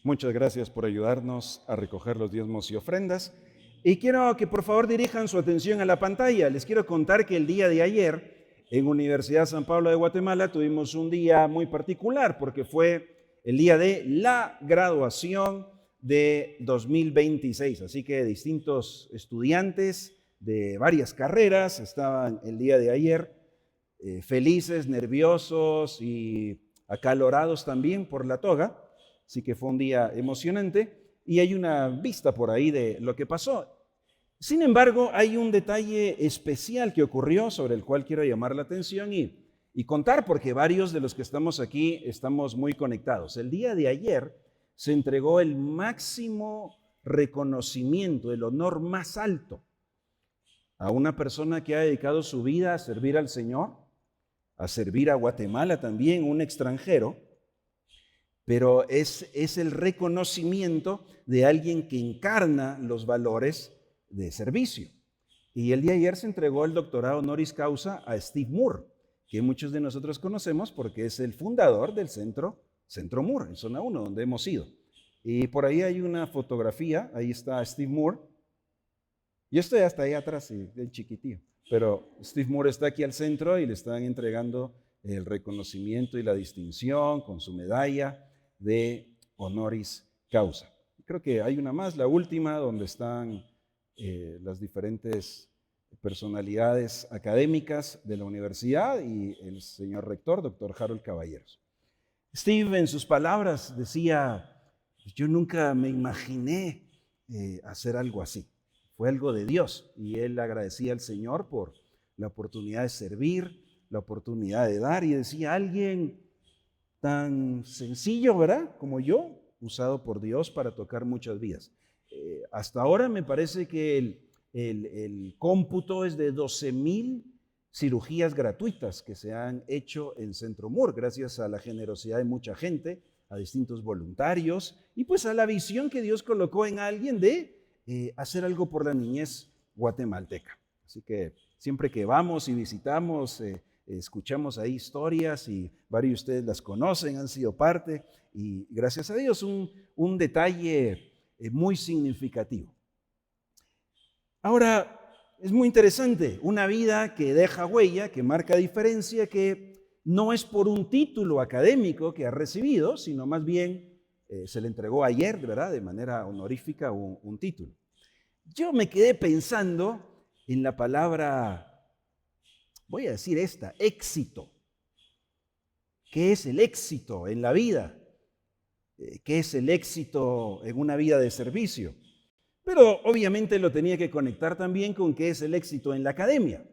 Muchas gracias por ayudarnos a recoger los diezmos y ofrendas. Y quiero que por favor dirijan su atención a la pantalla. Les quiero contar que el día de ayer en Universidad San Pablo de Guatemala tuvimos un día muy particular porque fue el día de la graduación de 2026. Así que distintos estudiantes de varias carreras estaban el día de ayer felices, nerviosos y acalorados también por la toga. Así que fue un día emocionante y hay una vista por ahí de lo que pasó. Sin embargo, hay un detalle especial que ocurrió sobre el cual quiero llamar la atención y contar, porque varios de los que estamos aquí estamos muy conectados. El día de ayer se entregó el máximo reconocimiento, el honor más alto a una persona que ha dedicado su vida a servir al Señor, a servir a Guatemala también, un extranjero, pero es el reconocimiento de alguien que encarna los valores de servicio. Y el día de ayer se entregó el doctorado honoris causa a Steve Moore, que muchos de nosotros conocemos porque es el fundador del Centro Moore, en Zona 1, donde hemos ido. Y por ahí hay una fotografía, ahí está Steve Moore. Yo estoy hasta ahí atrás, del chiquitillo, pero Steve Moore está aquí al centro y le están entregando el reconocimiento y la distinción con su medalla de honoris causa. Creo que hay una más, la última, donde están las diferentes personalidades académicas de la universidad y el señor rector, doctor Harold Caballeros. Steve en sus palabras decía, yo nunca me imaginé hacer algo así. Fue algo de Dios y él agradecía al Señor por la oportunidad de servir, la oportunidad de dar, y decía, alguien tan sencillo, ¿verdad? Como yo, usado por Dios para tocar muchas vidas. Hasta ahora me parece que el cómputo es de 12,000 cirugías gratuitas que se han hecho en Centro Moore, gracias a la generosidad de mucha gente, a distintos voluntarios y pues a la visión que Dios colocó en alguien de hacer algo por la niñez guatemalteca. Así que siempre que vamos y visitamos, escuchamos ahí historias y varios de ustedes las conocen, han sido parte y gracias a Dios un detalle muy significativo. Ahora, es muy interesante, una vida que deja huella, que marca diferencia, que no es por un título académico que ha recibido, sino más bien se le entregó ayer, ¿verdad?, de manera honorífica un título. Yo me quedé pensando en la palabra, voy a decir esta, éxito. ¿Qué es el éxito en la vida? ¿Qué es el éxito en una vida de servicio? Pero obviamente lo tenía que conectar también con qué es el éxito en la academia.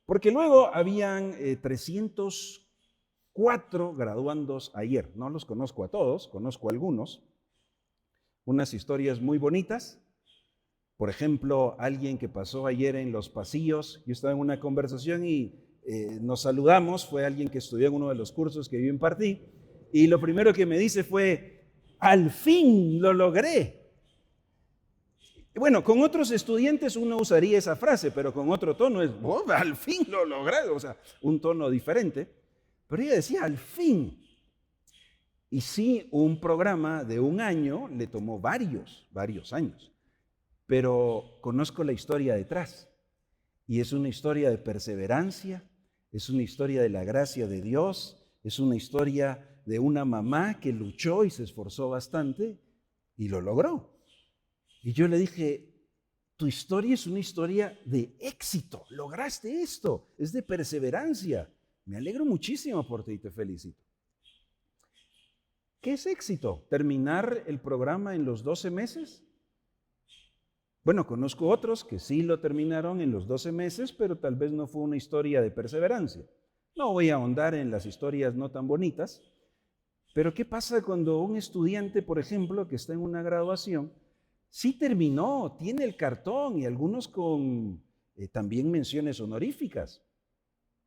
Porque luego habían 304 graduandos ayer. No los conozco a todos, conozco a algunos. Unas historias muy bonitas. Por ejemplo, alguien que pasó ayer en los pasillos, yo estaba en una conversación y nos saludamos, fue alguien que estudió en uno de los cursos que yo impartí, y lo primero que me dice fue, al fin lo logré. Bueno, con otros estudiantes uno usaría esa frase, pero con otro tono es, oh, al fin lo logré, o sea, un tono diferente. Pero ella decía, al fin. Y sí, un programa de un año le tomó varios años. Pero conozco la historia detrás y es una historia de perseverancia, es una historia de la gracia de Dios, es una historia de una mamá que luchó y se esforzó bastante y lo logró. Y yo le dije, tu historia es una historia de éxito, lograste esto, es de perseverancia. Me alegro muchísimo por ti y te felicito. ¿Qué es éxito? ¿Terminar el programa en los 12 meses? Bueno, conozco otros que sí lo terminaron en los 12 meses, pero tal vez no fue una historia de perseverancia. No voy a ahondar en las historias no tan bonitas, pero ¿qué pasa cuando un estudiante, por ejemplo, que está en una graduación, sí terminó, tiene el cartón y algunos con también menciones honoríficas?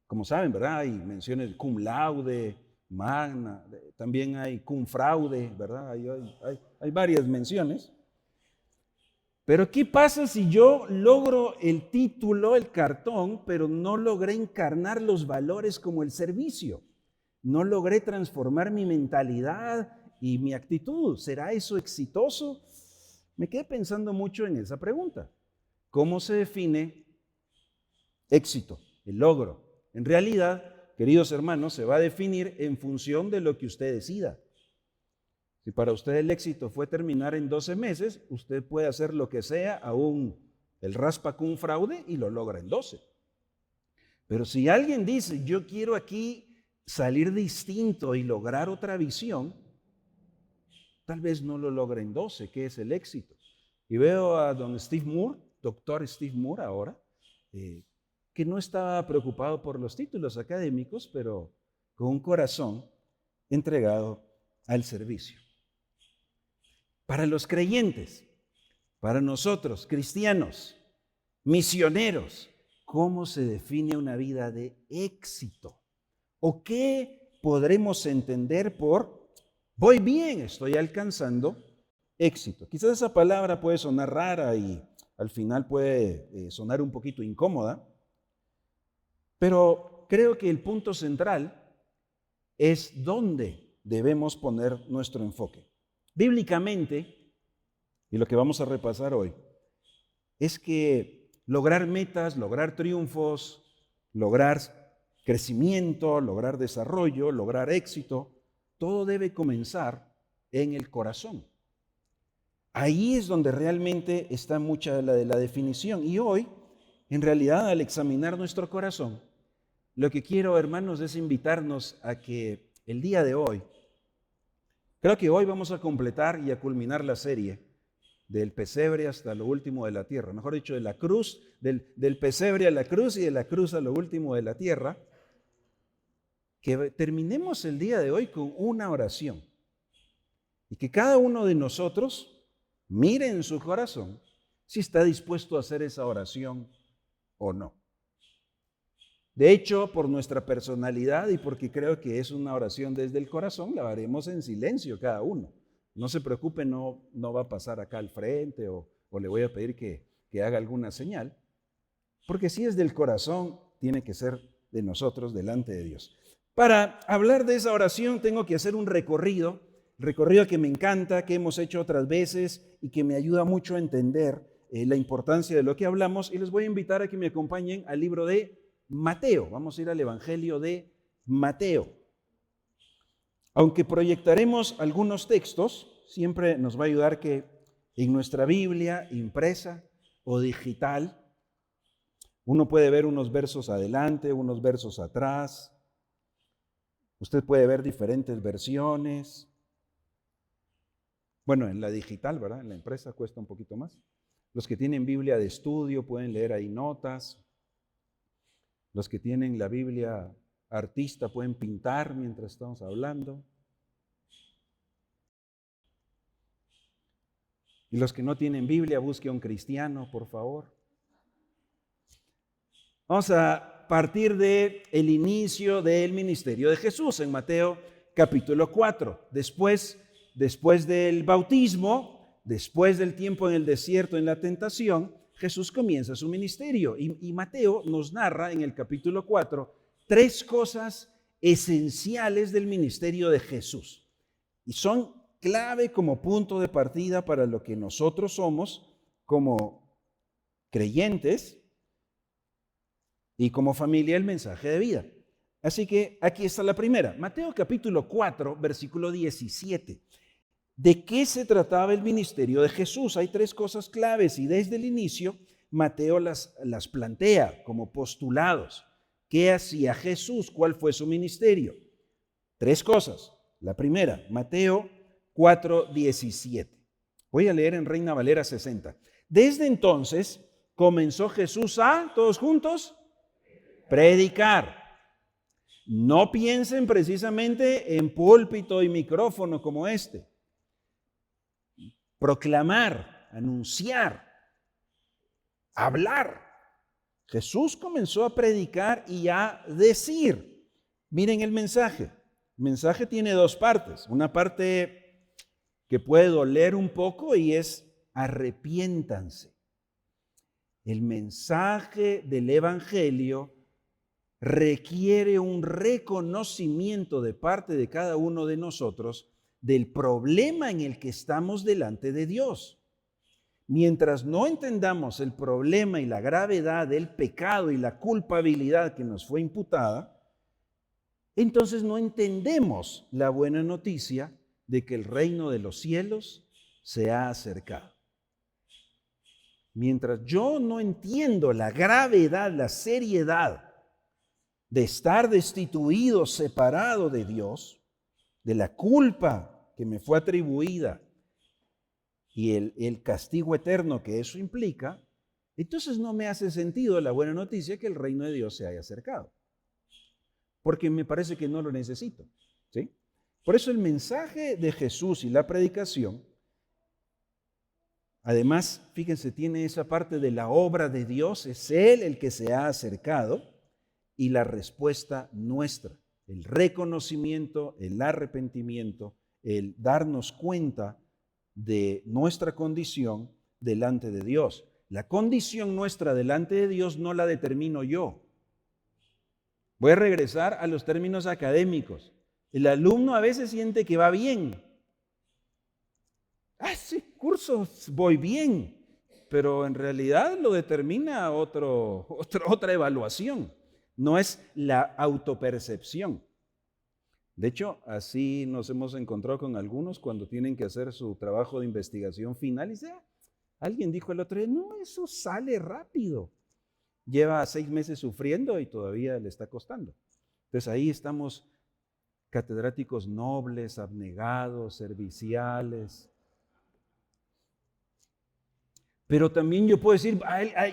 Como saben, ¿verdad? Hay menciones cum laude, magna, también hay cum fraude, ¿verdad? Hay varias menciones. Pero ¿qué pasa si yo logro el título, el cartón, pero no logré encarnar los valores como el servicio? No logré transformar mi mentalidad y mi actitud. ¿Será eso exitoso? Me quedé pensando mucho en esa pregunta. ¿Cómo se define éxito, el logro? En realidad, queridos hermanos, se va a definir en función de lo que usted decida. Si para usted el éxito fue terminar en 12 meses, usted puede hacer lo que sea, aún el raspa con un fraude, y lo logra en 12. Pero si alguien dice, yo quiero aquí salir distinto y lograr otra visión, tal vez no lo logre en 12, que es el éxito. Y veo a don Steve Moore, doctor Steve Moore ahora, que no estaba preocupado por los títulos académicos, pero con un corazón entregado al servicio. Para los creyentes, para nosotros, cristianos, misioneros, ¿cómo se define una vida de éxito? ¿O qué podremos entender por voy bien, estoy alcanzando éxito? Quizás esa palabra puede sonar rara y al final puede sonar un poquito incómoda, pero creo que el punto central es dónde debemos poner nuestro enfoque. Bíblicamente, y lo que vamos a repasar hoy, es que lograr metas, lograr triunfos, lograr crecimiento, lograr desarrollo, lograr éxito, todo debe comenzar en el corazón. Ahí es donde realmente está mucha de la definición. Y hoy, en realidad, al examinar nuestro corazón, lo que quiero, hermanos, es invitarnos a que el día de hoy, creo que hoy vamos a completar y a culminar la serie del pesebre hasta lo último de la tierra. Mejor dicho, de la cruz, del pesebre a la cruz y de la cruz a lo último de la tierra. Que terminemos el día de hoy con una oración. Y que cada uno de nosotros mire en su corazón si está dispuesto a hacer esa oración o no. De hecho, por nuestra personalidad y porque creo que es una oración desde el corazón, la haremos en silencio cada uno. No se preocupe, no va a pasar acá al frente o le voy a pedir que haga alguna señal, porque si es del corazón, tiene que ser de nosotros delante de Dios. Para hablar de esa oración tengo que hacer un recorrido que me encanta, que hemos hecho otras veces y que me ayuda mucho a entender la importancia de lo que hablamos, y les voy a invitar a que me acompañen al libro de Mateo. Vamos a ir al Evangelio de Mateo. Aunque proyectaremos algunos textos, siempre nos va a ayudar que en nuestra Biblia impresa o digital, uno puede ver unos versos adelante, unos versos atrás. Usted puede ver diferentes versiones. Bueno, en la digital, ¿verdad? En la impresa cuesta un poquito más. Los que tienen Biblia de estudio pueden leer ahí notas. Los que tienen la Biblia artista pueden pintar mientras estamos hablando. Y los que no tienen Biblia, busque a un cristiano, por favor. Vamos a partir del inicio del ministerio de Jesús en Mateo capítulo 4. Después del bautismo, después del tiempo en el desierto, en la tentación, Jesús comienza su ministerio. Y Mateo nos narra en el capítulo 4 tres cosas esenciales del ministerio de Jesús. Y son clave como punto de partida para lo que nosotros somos como creyentes y como familia el mensaje de vida. Así que aquí está la primera. Mateo capítulo 4, versículo 17. ¿De qué se trataba el ministerio de Jesús? Hay tres cosas claves y desde el inicio Mateo las plantea como postulados. ¿Qué hacía Jesús? ¿Cuál fue su ministerio? Tres cosas. La primera, Mateo 4:17. Voy a leer en Reina Valera 60. Desde entonces comenzó Jesús a, todos juntos, predicar. No piensen precisamente en púlpito y micrófono como este. Proclamar, anunciar, hablar. Jesús comenzó a predicar y a decir. Miren el mensaje. El mensaje tiene dos partes. Una parte que puede doler un poco y es arrepiéntanse. El mensaje del Evangelio requiere un reconocimiento de parte de cada uno de nosotros del problema en el que estamos delante de Dios. Mientras no entendamos el problema y la gravedad del pecado y la culpabilidad que nos fue imputada, entonces no entendemos la buena noticia de que el reino de los cielos se ha acercado. Mientras yo no entiendo la gravedad, la seriedad de estar destituido, separado de Dios, de la culpa que me fue atribuida y el castigo eterno que eso implica, entonces no me hace sentido la buena noticia que el reino de Dios se haya acercado. Porque me parece que no lo necesito, ¿sí? Por eso el mensaje de Jesús y la predicación, además, fíjense, tiene esa parte de la obra de Dios, es Él el que se ha acercado, y la respuesta nuestra, el reconocimiento, el arrepentimiento, el darnos cuenta de nuestra condición delante de Dios. La condición nuestra delante de Dios no la determino yo. Voy a regresar a los términos académicos. El alumno a veces siente que va bien. Sí, curso voy bien, pero en realidad lo determina otra evaluación. No es la autopercepción. De hecho, así nos hemos encontrado con algunos cuando tienen que hacer su trabajo de investigación final y dice, alguien dijo el otro día, no, eso sale rápido. Lleva 6 meses sufriendo y todavía le está costando. Entonces ahí estamos catedráticos nobles, abnegados, serviciales. Pero también yo puedo decir,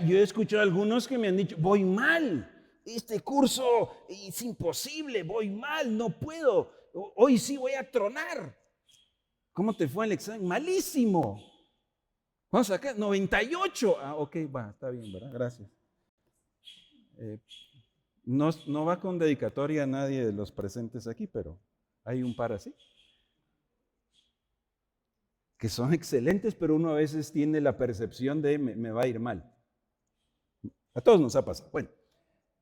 yo he escuchado a algunos que me han dicho, voy mal, este curso es imposible, voy mal, no puedo, hoy sí voy a tronar. ¿Cómo te fue el examen? Malísimo. Vamos acá, 98. Ok, va, está bien, ¿verdad? Gracias. No va con dedicatoria a nadie de los presentes aquí, pero hay un par así, que son excelentes, pero uno a veces tiene la percepción de me va a ir mal. A todos nos ha pasado. Bueno,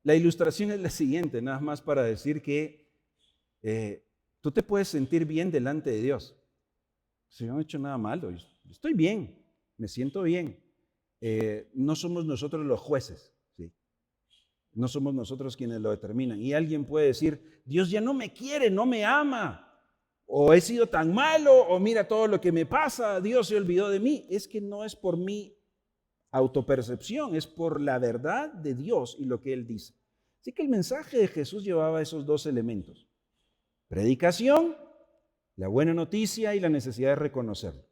la ilustración es la siguiente, nada más para decir que tú te puedes sentir bien delante de Dios. Si yo no he hecho nada malo, yo estoy bien, me siento bien. No somos nosotros los jueces, ¿sí? No somos nosotros quienes lo determinan. Y alguien puede decir, Dios ya no me quiere, no me ama. O he sido tan malo, o mira todo lo que me pasa, Dios se olvidó de mí. Es que no es por mi autopercepción, es por la verdad de Dios y lo que Él dice. Así que el mensaje de Jesús llevaba esos dos elementos. Predicación, la buena noticia y la necesidad de reconocerlo.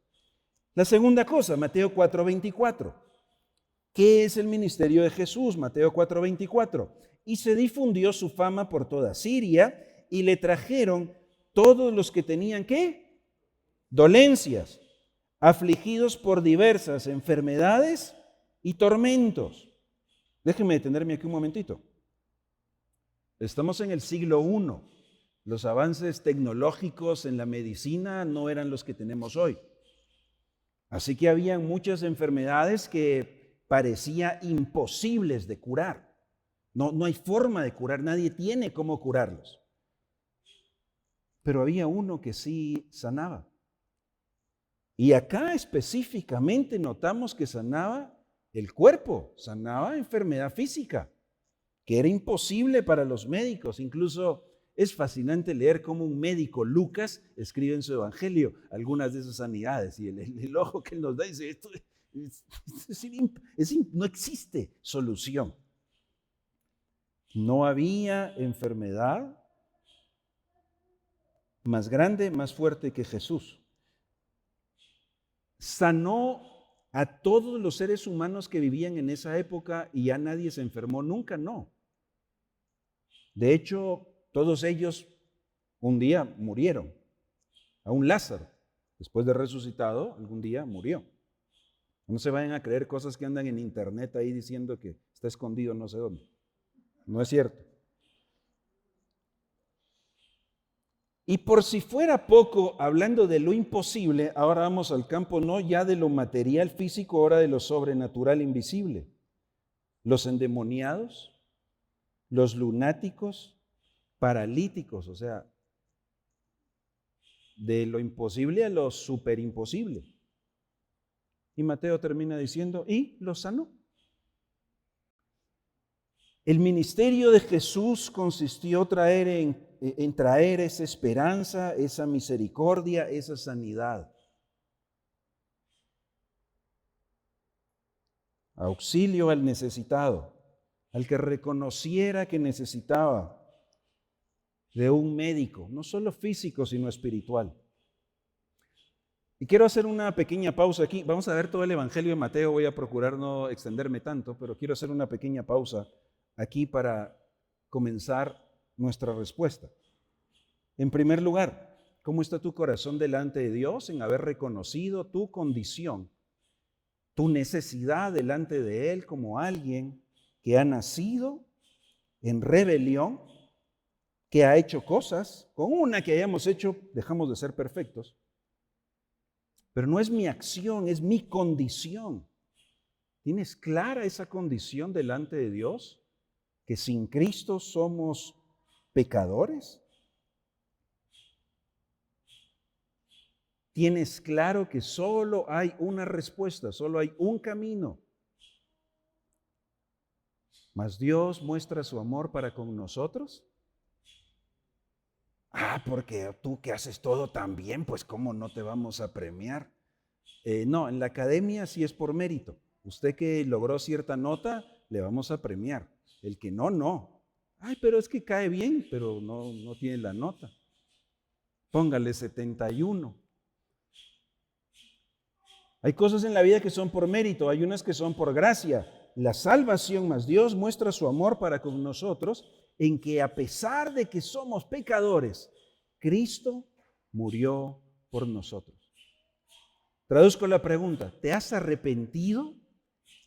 La segunda cosa, Mateo 4:24. ¿Qué es el ministerio de Jesús? Mateo 4:24. Y se difundió su fama por toda Siria y le trajeron todos los que tenían, ¿qué? Dolencias, afligidos por diversas enfermedades y tormentos. Déjenme detenerme aquí un momentito. Estamos en el siglo I. Los avances tecnológicos en la medicina no eran los que tenemos hoy. Así que había muchas enfermedades que parecía imposibles de curar. No hay forma de curar, nadie tiene cómo curarlos. Pero había uno que sí sanaba. Y acá específicamente notamos que sanaba el cuerpo, sanaba enfermedad física, que era imposible para los médicos. Incluso es fascinante leer cómo un médico, Lucas, escribe en su evangelio algunas de esas sanidades. Y el ojo que él nos da dice, esto no existe solución. No había enfermedad más grande, más fuerte que Jesús. Sanó a todos los seres humanos que vivían en esa época y ya nadie se enfermó nunca, no. De hecho, todos ellos un día murieron. Aún Lázaro, después de resucitado, algún día murió. No se vayan a creer cosas que andan en internet ahí diciendo que está escondido no sé dónde. No es cierto. Y por si fuera poco, hablando de lo imposible, ahora vamos al campo no ya de lo material físico, ahora de lo sobrenatural invisible. Los endemoniados, los lunáticos, paralíticos, o sea, de lo imposible a lo súper imposible. Y Mateo termina diciendo, y lo sanó. El ministerio de Jesús consistió en traer esa esperanza, esa misericordia, esa sanidad. Auxilio al necesitado, al que reconociera que necesitaba de un médico, no solo físico, sino espiritual. Y quiero hacer una pequeña pausa aquí. Vamos a ver todo el Evangelio de Mateo. Voy a procurar no extenderme tanto, pero quiero hacer una pequeña pausa aquí para comenzar nuestra respuesta. En primer lugar, ¿cómo está tu corazón delante de Dios en haber reconocido tu condición, tu necesidad delante de Él como alguien que ha nacido en rebelión, que ha hecho cosas? Con una que hayamos hecho, dejamos de ser perfectos. Pero no es mi acción, es mi condición. ¿Tienes clara esa condición delante de Dios? ¿Que sin Cristo somos pecadores? ¿Tienes claro que solo hay una respuesta, solo hay un camino? ¿Mas Dios muestra su amor para con nosotros? Porque tú que haces todo tan bien, pues ¿cómo no te vamos a premiar? No, en la academia sí es por mérito. Usted que logró cierta nota, le vamos a premiar. El que no, no. Pero es que cae bien, pero no tiene la nota. Póngale 71. Hay cosas en la vida que son por mérito, hay unas que son por gracia. La salvación, más Dios muestra su amor para con nosotros en que a pesar de que somos pecadores, Cristo murió por nosotros. Traduzco la pregunta, ¿te has arrepentido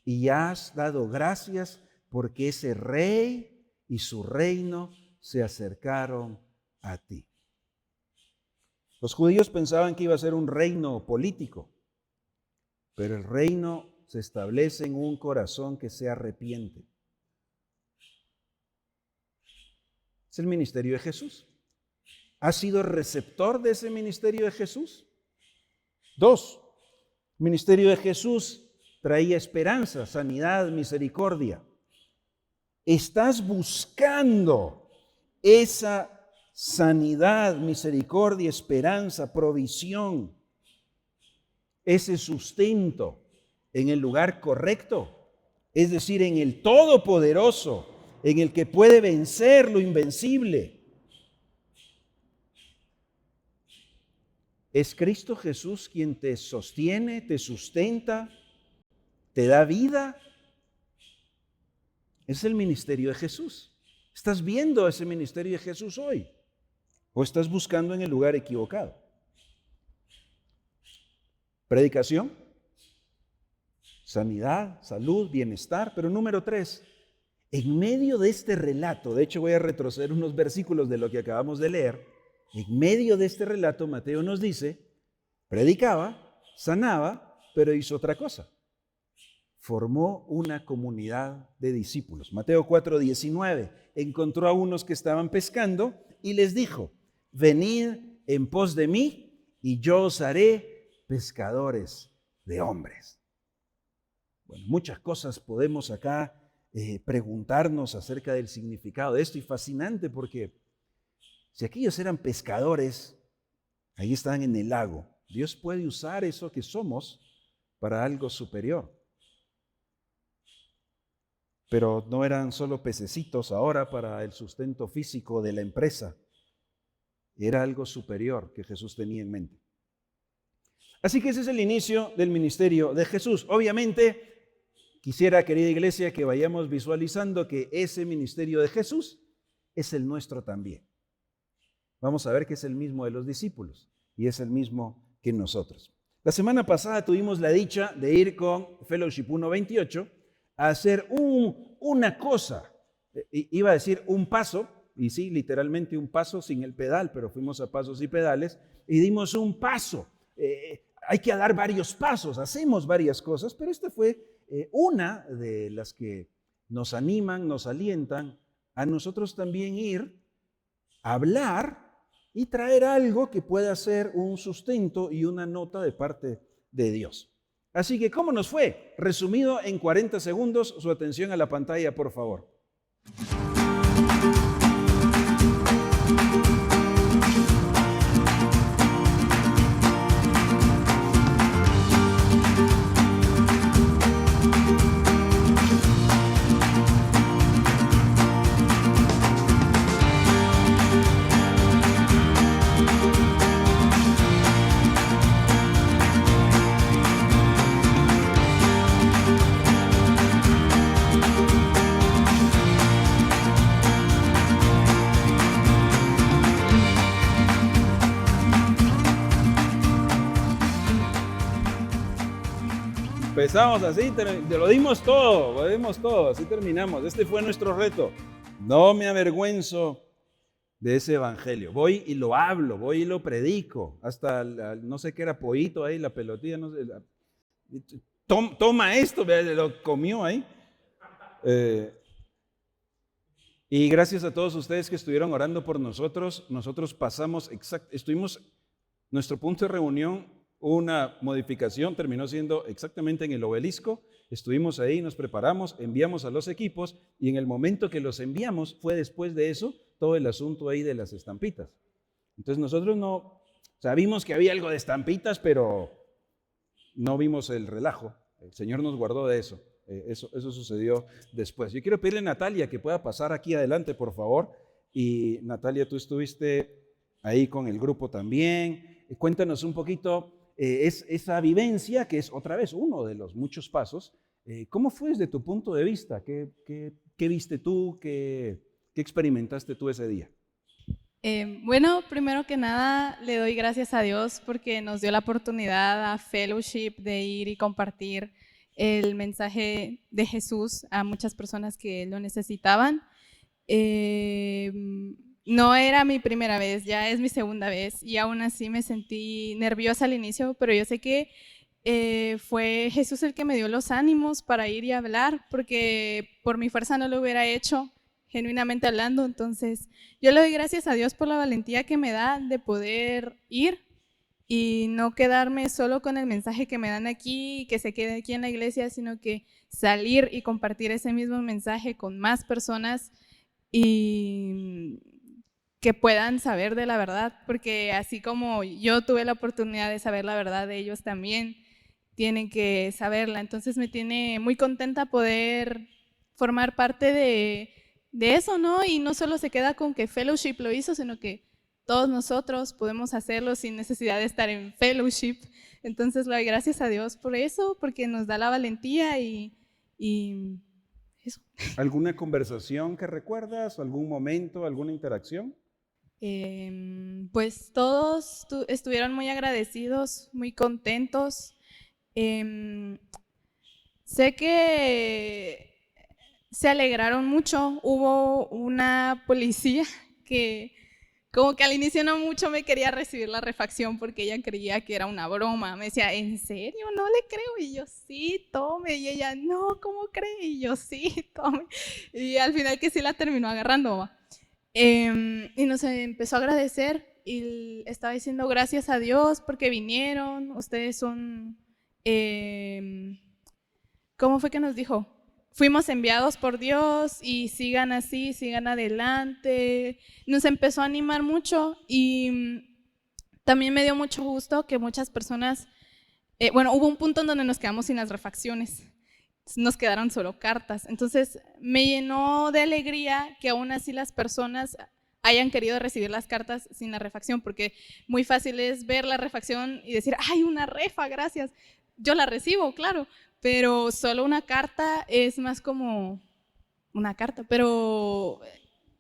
y has dado gracias porque ese rey y su reino se acercaron a ti? Los judíos pensaban que iba a ser un reino político, pero el reino se establece en un corazón que se arrepiente. Es el ministerio de Jesús. ¿Has sido receptor de ese ministerio de Jesús? 2. El ministerio de Jesús traía esperanza, sanidad, misericordia. ¿Estás buscando esa sanidad, misericordia, esperanza, provisión, ese sustento en el lugar correcto? Es decir, en el Todopoderoso, en el que puede vencer lo invencible. ¿Es Cristo Jesús quien te sostiene, te sustenta, te da vida? Es el ministerio de Jesús. ¿Estás viendo ese ministerio de Jesús hoy? ¿O estás buscando en el lugar equivocado? Predicación, sanidad, salud, bienestar. Pero número 3, en medio de este relato, de hecho voy a retroceder unos versículos de lo que acabamos de leer. En medio de este relato, Mateo nos dice, predicaba, sanaba, pero hizo otra cosa. Formó una comunidad de discípulos. Mateo 4:19, encontró a unos que estaban pescando y les dijo, venid en pos de mí y yo os haré pescadores de hombres. Bueno, muchas cosas podemos acá preguntarnos acerca del significado de esto, y fascinante porque si aquellos eran pescadores, ahí están en el lago, Dios puede usar eso que somos para algo superior. Pero no eran solo pececitos ahora para el sustento físico de la empresa. Era algo superior que Jesús tenía en mente. Así que ese es el inicio del ministerio de Jesús. Obviamente, quisiera, querida iglesia, que vayamos visualizando que ese ministerio de Jesús es el nuestro también. Vamos a ver que es el mismo de los discípulos y es el mismo que nosotros. La semana pasada tuvimos la dicha de ir con Fellowship 128 a hacer una cosa. Iba a decir un paso, y sí, literalmente un paso sin el pedal, pero fuimos a pasos y pedales y dimos un paso. Hay que dar varios pasos, hacemos varias cosas, pero esta fue una de las que nos animan, nos alientan a nosotros también ir a hablar y traer algo que pueda ser un sustento y una nota de parte de Dios. Así que, ¿cómo nos fue? Resumido en 40 segundos, su atención a la pantalla, por favor. Empezamos así, lo dimos todo, así terminamos. Este fue nuestro reto. No me avergüenzo de ese evangelio. Voy y lo hablo, voy y lo predico. Hasta, no sé qué era, pollito ahí, la pelotilla, no sé. Toma esto, lo comió ahí. Y gracias a todos ustedes que estuvieron orando por nosotros. Nosotros pasamos, nuestro punto de reunión, una modificación, terminó siendo exactamente en el obelisco. Estuvimos ahí, nos preparamos, enviamos a los equipos y en el momento que los enviamos fue después de eso todo el asunto ahí de las estampitas. Entonces nosotros no, sabíamos que había algo de estampitas, pero no vimos el relajo. El Señor nos guardó de eso. Eso sucedió después. Yo quiero pedirle a Natalia que pueda pasar aquí adelante, por favor. Y Natalia, tú estuviste ahí con el grupo también. Cuéntanos un poquito esa vivencia, que es otra vez uno de los muchos pasos. ¿Cómo fue desde tu punto de vista? ¿Qué viste tú? ¿Qué experimentaste tú ese día? Bueno, primero que nada, le doy gracias a Dios porque nos dio la oportunidad a Fellowship de ir y compartir el mensaje de Jesús a muchas personas que lo necesitaban. No era mi primera vez, ya es mi segunda vez y aún así me sentí nerviosa al inicio, pero yo sé que fue Jesús el que me dio los ánimos para ir y hablar, porque por mi fuerza no lo hubiera hecho, genuinamente hablando. Entonces yo le doy gracias a Dios por la valentía que me da de poder ir y no quedarme solo con el mensaje que me dan aquí y que se quede aquí en la iglesia, sino que salir y compartir ese mismo mensaje con más personas y que puedan saber de la verdad, porque así como yo tuve la oportunidad de saber la verdad, ellos también tienen que saberla. Entonces me tiene muy contenta poder formar parte de eso, ¿no? Y no solo se queda con que Fellowship lo hizo, sino que todos nosotros podemos hacerlo sin necesidad de estar en Fellowship. Entonces le doy gracias a Dios por eso, porque nos da la valentía y eso. ¿Alguna conversación que recuerdas? ¿Algún momento? ¿Alguna interacción? Pues todos estuvieron muy agradecidos, muy contentos. Sé que se alegraron mucho. Hubo una policía que como que al inicio no mucho me quería recibir la refacción porque ella creía que era una broma. Me decía, ¿en serio? No le creo. Y yo, sí, tome. Y ella, no, ¿cómo cree? Y yo, sí, tome. Y al final que sí la terminó agarrando. Y nos empezó a agradecer y estaba diciendo gracias a Dios porque vinieron. Ustedes son... ¿Cómo fue que nos dijo? Fuimos enviados por Dios y sigan así, sigan adelante. Nos empezó a animar mucho y también me dio mucho gusto que muchas personas, bueno, hubo un punto en donde nos quedamos sin las refacciones, nos quedaron solo cartas. Entonces me llenó de alegría que aún así las personas hayan querido recibir las cartas sin la refacción, porque muy fácil es ver la refacción y decir, ¡ay, una refa, gracias! Yo la recibo, claro, pero solo una carta es más como una carta, pero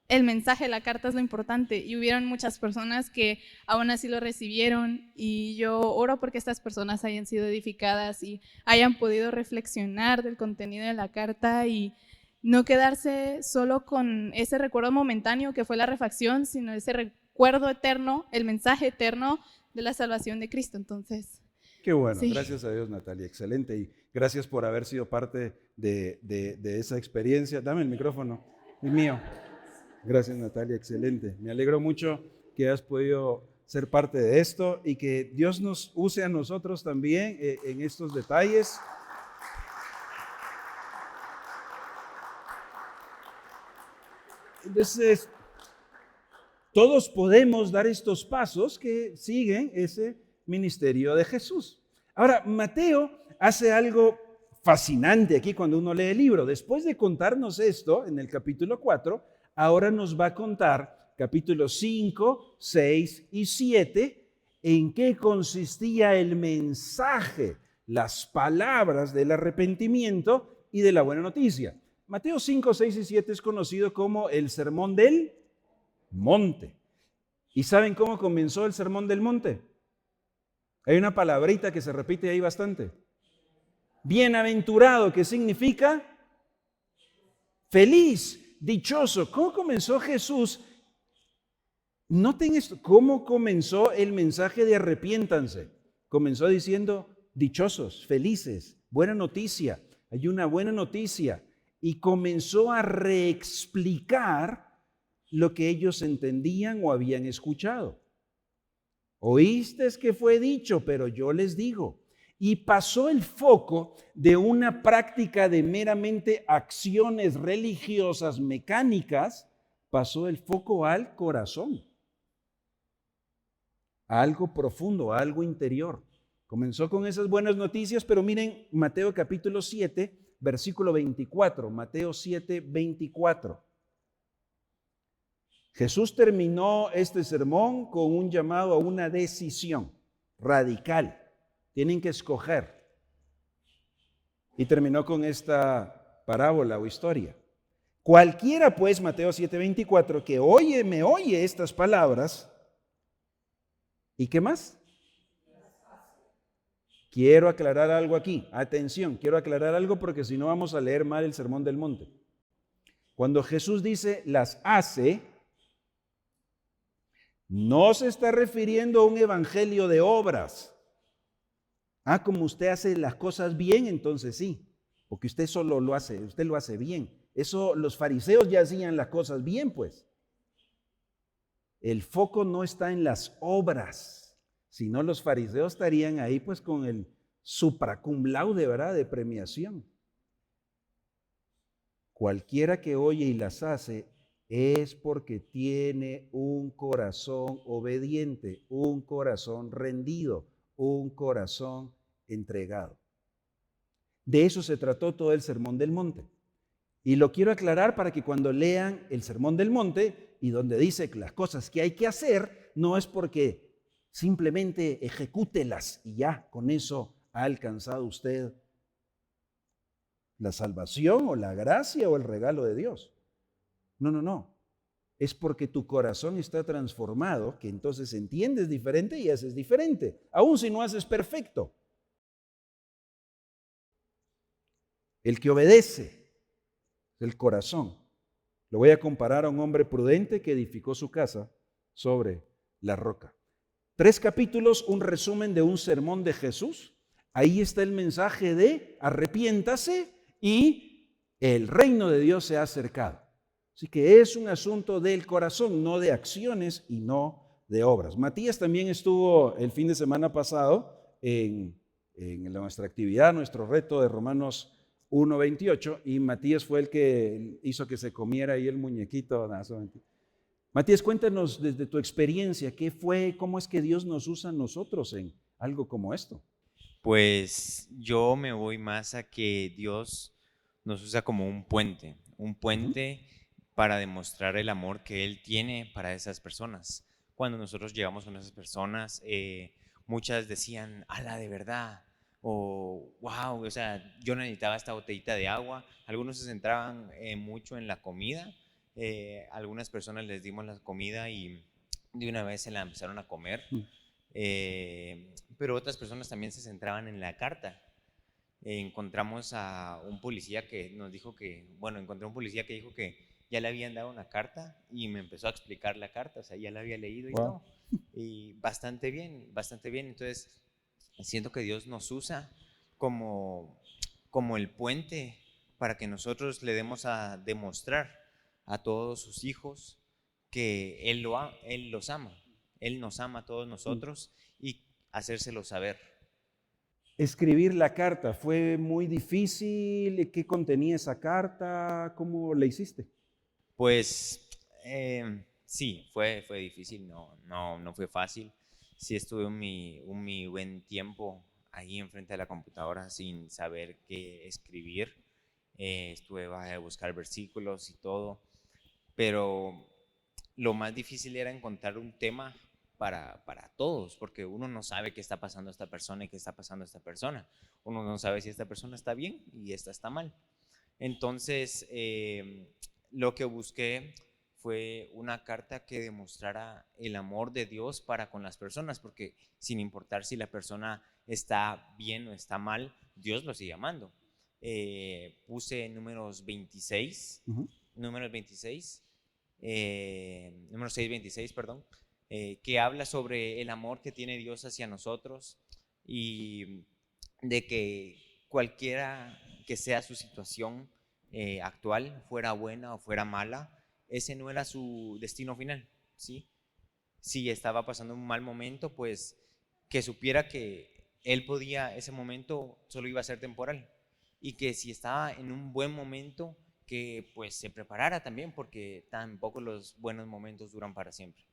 el mensaje de la carta es lo importante y hubieron muchas personas que aún así lo recibieron y yo oro porque estas personas hayan sido edificadas y hayan podido reflexionar del contenido de la carta y no quedarse solo con ese recuerdo momentáneo que fue la refacción, sino ese recuerdo eterno, el mensaje eterno de la salvación de Cristo. Entonces, qué bueno, sí. Gracias a Dios, Natalia, excelente, y gracias por haber sido parte de esa experiencia. Dame el micrófono, el mío. Gracias, Natalia, excelente. Me alegro mucho que has podido ser parte de esto y que Dios nos use a nosotros también en estos detalles. Entonces, todos podemos dar estos pasos que siguen ese ministerio de Jesús. Ahora, Mateo hace algo fascinante aquí cuando uno lee el libro. Después de contarnos esto en el capítulo 4, ahora nos va a contar capítulos 5, 6 y 7, en qué consistía el mensaje, las palabras del arrepentimiento y de la buena noticia. Mateo 5, 6 y 7 es conocido como el Sermón del Monte. ¿Y saben cómo comenzó el Sermón del Monte? Hay una palabrita que se repite ahí bastante. Bienaventurado, que significa feliz, dichoso. ¿Cómo comenzó Jesús? Noten esto, ¿cómo comenzó el mensaje de arrepiéntanse? Comenzó diciendo dichosos, felices, buena noticia. Hay una buena noticia. Y comenzó a reexplicar lo que ellos entendían o habían escuchado. Oísteis que fue dicho, pero yo les digo. Y pasó el foco de una práctica de meramente acciones religiosas mecánicas, pasó el foco al corazón, a algo profundo, a algo interior. Comenzó con esas buenas noticias, pero miren Mateo capítulo 7, versículo 24, Mateo 7, 24. Jesús terminó este sermón con un llamado a una decisión radical. Tienen que escoger. Y terminó con esta parábola o historia. Cualquiera pues, Mateo 7:24, que me oye estas palabras. ¿Y qué más? Quiero aclarar algo aquí. Atención, quiero aclarar algo porque si no vamos a leer mal el Sermón del Monte. Cuando Jesús dice las hace, no se está refiriendo a un evangelio de obras. Como usted hace las cosas bien, entonces sí, porque usted solo lo hace, usted lo hace bien. Eso los fariseos ya hacían las cosas bien, pues. El foco no está en las obras, sino los fariseos estarían ahí pues con el supra cum laude, ¿verdad?, de premiación. Cualquiera que oye y las hace es porque tiene un corazón obediente, un corazón rendido, un corazón entregado. De eso se trató todo el Sermón del Monte. Y lo quiero aclarar para que cuando lean el Sermón del Monte y donde dice las cosas que hay que hacer, no es porque simplemente ejecútelas y ya con eso ha alcanzado usted la salvación o la gracia o el regalo de Dios. No. Es porque tu corazón está transformado, que entonces entiendes diferente y haces diferente, aun si no haces perfecto. El que obedece, el corazón. Lo voy a comparar a un hombre prudente que edificó su casa sobre la roca. 3 capítulos, un resumen de un sermón de Jesús. Ahí está el mensaje de arrepiéntase y el reino de Dios se ha acercado. Así que es un asunto del corazón, no de acciones y no de obras. Matías también estuvo el fin de semana pasado en nuestra actividad, nuestro reto de Romanos 1:28, y Matías fue el que hizo que se comiera ahí el muñequito. Matías, cuéntanos desde tu experiencia, ¿qué fue, cómo es que Dios nos usa a nosotros en algo como esto? Pues yo me voy más a que Dios nos usa como un puente para demostrar el amor que Él tiene para esas personas. Cuando nosotros llegamos con esas personas, muchas decían, ala, de verdad, o wow, o sea, yo necesitaba esta botellita de agua. Algunos se centraban mucho en la comida. Algunas personas les dimos la comida y de una vez se la empezaron a comer. Pero otras personas también se centraban en la carta. Encontramos a un policía que nos dijo encontré un policía que dijo que ya le habían dado una carta y me empezó a explicar la carta, o sea, ya la había leído y todo. Y bastante bien. Entonces, siento que Dios nos usa como el puente para que nosotros le demos a demostrar a todos sus hijos que Él los ama. Él nos ama a todos nosotros y hacérselo saber. Escribir la carta, ¿fue muy difícil? ¿Qué contenía esa carta? ¿Cómo la hiciste? Pues sí, fue difícil, no fue fácil. Sí estuve un mi buen tiempo ahí enfrente de la computadora sin saber qué escribir. Estuve a buscar versículos y todo, pero lo más difícil era encontrar un tema para todos, porque uno no sabe qué está pasando a esta persona y qué está pasando a esta persona. Uno no sabe si esta persona está bien y esta está mal. Entonces, lo que busqué fue una carta que demostrara el amor de Dios para con las personas, porque sin importar si la persona está bien o está mal, Dios lo sigue amando. Puse números 26, Ujú. números 26, número 6:26, perdón, que habla sobre el amor que tiene Dios hacia nosotros y de que cualquiera que sea su situación actual, fuera buena o fuera mala, ese no era su destino final, ¿sí? Si estaba pasando un mal momento, pues que supiera que él podía, ese momento solo iba a ser temporal, y que si estaba en un buen momento, que pues se preparara también, porque tampoco los buenos momentos duran para siempre.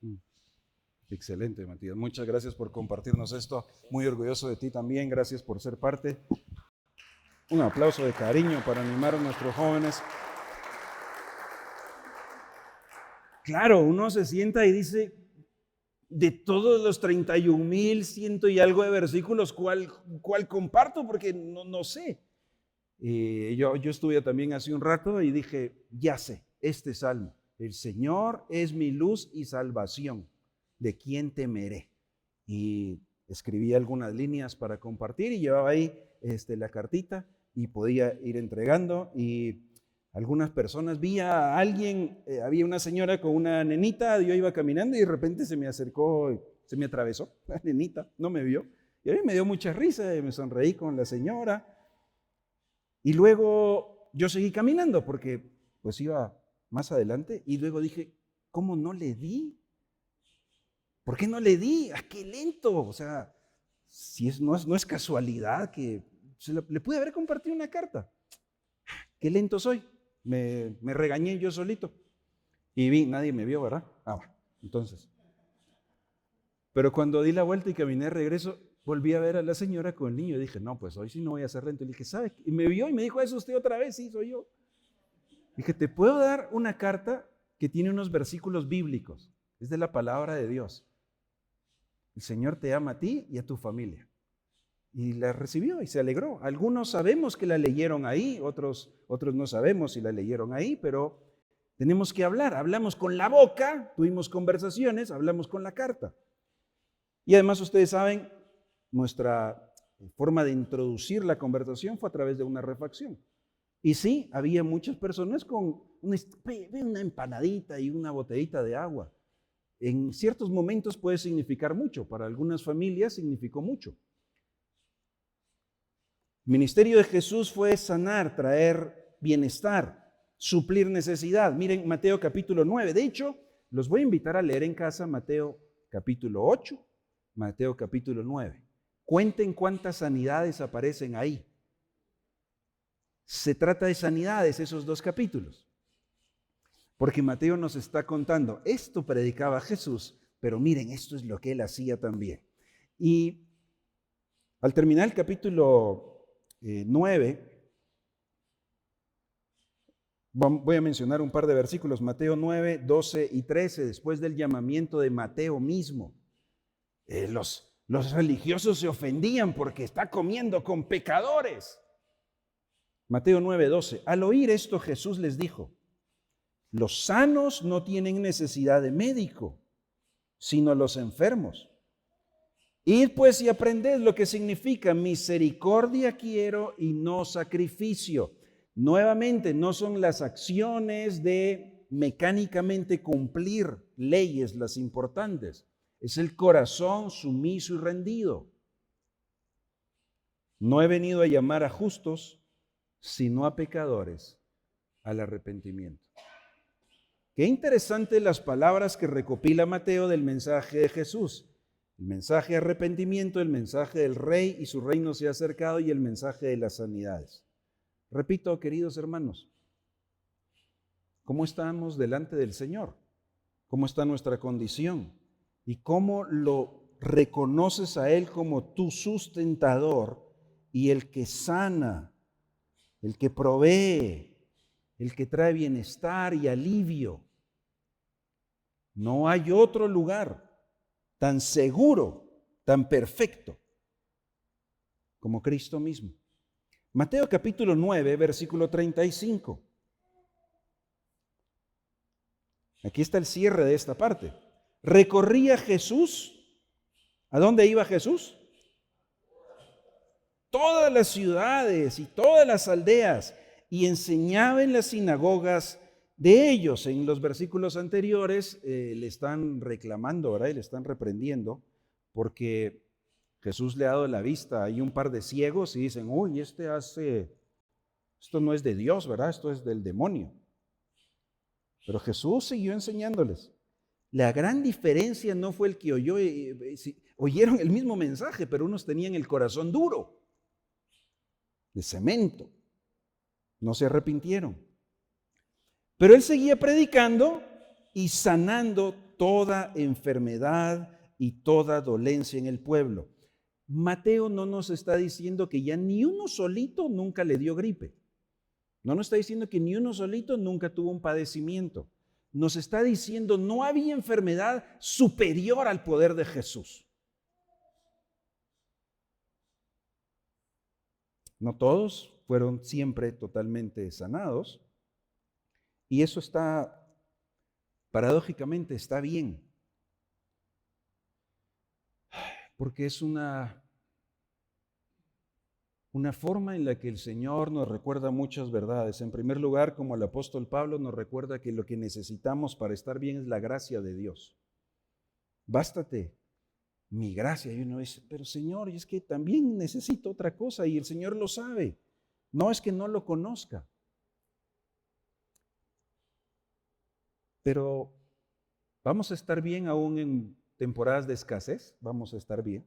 Excelente, Matías. Muchas gracias por compartirnos esto. Muy orgulloso de ti también. Gracias por ser parte. Un aplauso de cariño para animar a nuestros jóvenes. Claro, uno se sienta y dice, de todos los 31,100 y algo de versículos, ¿cuál comparto? Porque no sé. Yo estuve también hace un rato y dije, ya sé, este salmo. El Señor es mi luz y salvación. ¿De quién temeré? Y escribí algunas líneas para compartir y llevaba ahí la cartita y podía ir entregando. Y algunas personas, vi a alguien, había una señora con una nenita, yo iba caminando y de repente se me acercó, se me atravesó la nenita, no me vio. Y a mí me dio mucha risa, me sonreí con la señora. Y luego yo seguí caminando porque pues iba más adelante y luego dije, ¿cómo no le di? ¿Por qué no le di? ¡Ah, qué lento! O sea, si no es casualidad que le pude haber compartido una carta. ¡Qué lento soy! Me regañé yo solito. Y vi, nadie me vio, ¿verdad? Bueno, entonces. Pero cuando di la vuelta y caminé de regreso, volví a ver a la señora con el niño y dije, no, pues hoy sí no voy a hacer lento. Y le dije, ¿sabe? Y me vio y me dijo, ¿es usted otra vez? Sí, soy yo. Dije, te puedo dar una carta que tiene unos versículos bíblicos. Es de la palabra de Dios. El Señor te ama a ti y a tu familia. Y la recibió y se alegró. Algunos sabemos que la leyeron ahí, otros no sabemos si la leyeron ahí, pero tenemos que hablar. Hablamos con la boca, tuvimos conversaciones, hablamos con la carta. Y además ustedes saben, nuestra forma de introducir la conversación fue a través de una refacción. Y sí, había muchas personas con una empanadita y una botellita de agua. En ciertos momentos puede significar mucho, para algunas familias significó mucho. El ministerio de Jesús fue sanar, traer bienestar, suplir necesidad. Miren Mateo capítulo 9. De hecho, los voy a invitar a leer en casa Mateo capítulo 8, Mateo capítulo 9. Cuenten cuántas sanidades aparecen ahí. Se trata de sanidades esos dos capítulos. Porque Mateo nos está contando, esto predicaba Jesús, pero miren, esto es lo que él hacía también. Y al terminar el capítulo 9, voy a mencionar un par de versículos, Mateo 9, 12 y 13, después del llamamiento de Mateo mismo. Los religiosos se ofendían porque está comiendo con pecadores. Mateo 9, 12, al oír esto Jesús les dijo, los sanos no tienen necesidad de médico, sino los enfermos. Id pues y aprended lo que significa misericordia quiero y no sacrificio. Nuevamente, no son las acciones de mecánicamente cumplir leyes las importantes. Es el corazón sumiso y rendido. No he venido a llamar a justos, sino a pecadores al arrepentimiento. Qué interesante las palabras que recopila Mateo del mensaje de Jesús. El mensaje de arrepentimiento, el mensaje del rey y su reino se ha acercado y el mensaje de las sanidades. Repito, queridos hermanos, ¿cómo estamos delante del Señor? ¿Cómo está nuestra condición? ¿Y cómo lo reconoces a Él como tu sustentador y el que sana, el que provee, el que trae bienestar y alivio? No hay otro lugar tan seguro, tan perfecto como Cristo mismo. Mateo capítulo 9, versículo 35. Aquí está el cierre de esta parte. Recorría Jesús. ¿A dónde iba Jesús? Todas las ciudades y todas las aldeas, y enseñaba en las sinagogas de ellos. En los versículos anteriores le están reclamando, ¿verdad? Y le están reprendiendo porque Jesús le ha dado la vista. Hay un par de ciegos y dicen, uy, esto no es de Dios, ¿verdad? Esto es del demonio. Pero Jesús siguió enseñándoles. La gran diferencia no fue el que oyeron el mismo mensaje, pero unos tenían el corazón duro, de cemento. No se arrepintieron. Pero él seguía predicando y sanando toda enfermedad y toda dolencia en el pueblo. Mateo no nos está diciendo que ya ni uno solito nunca le dio gripe. No nos está diciendo que ni uno solito nunca tuvo un padecimiento. Nos está diciendo no había enfermedad superior al poder de Jesús. No todos fueron siempre totalmente sanados. Y eso está, paradójicamente, está bien. Porque es una forma en la que el Señor nos recuerda muchas verdades. En primer lugar, como el apóstol Pablo nos recuerda que lo que necesitamos para estar bien es la gracia de Dios. Bástate mi gracia. Y uno dice, pero Señor, es que también necesito otra cosa y el Señor lo sabe. No es que no lo conozca. Pero vamos a estar bien aún en temporadas de escasez. Vamos a estar bien.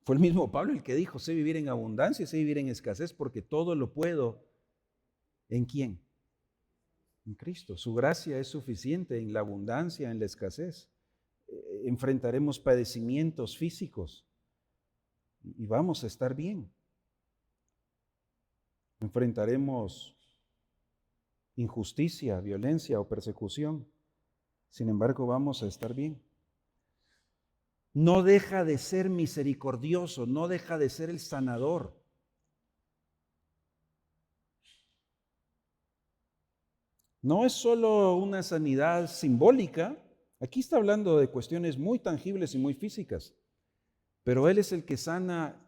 Fue el mismo Pablo el que dijo, sé vivir en abundancia, sé vivir en escasez, porque todo lo puedo. ¿En quién? En Cristo. Su gracia es suficiente en la abundancia, en la escasez. Enfrentaremos padecimientos físicos y vamos a estar bien. Enfrentaremos injusticia, violencia o persecución. Sin embargo, vamos a estar bien. No deja de ser misericordioso, no deja de ser el sanador. No es solo una sanidad simbólica, aquí está hablando de cuestiones muy tangibles y muy físicas, pero Él es el que sana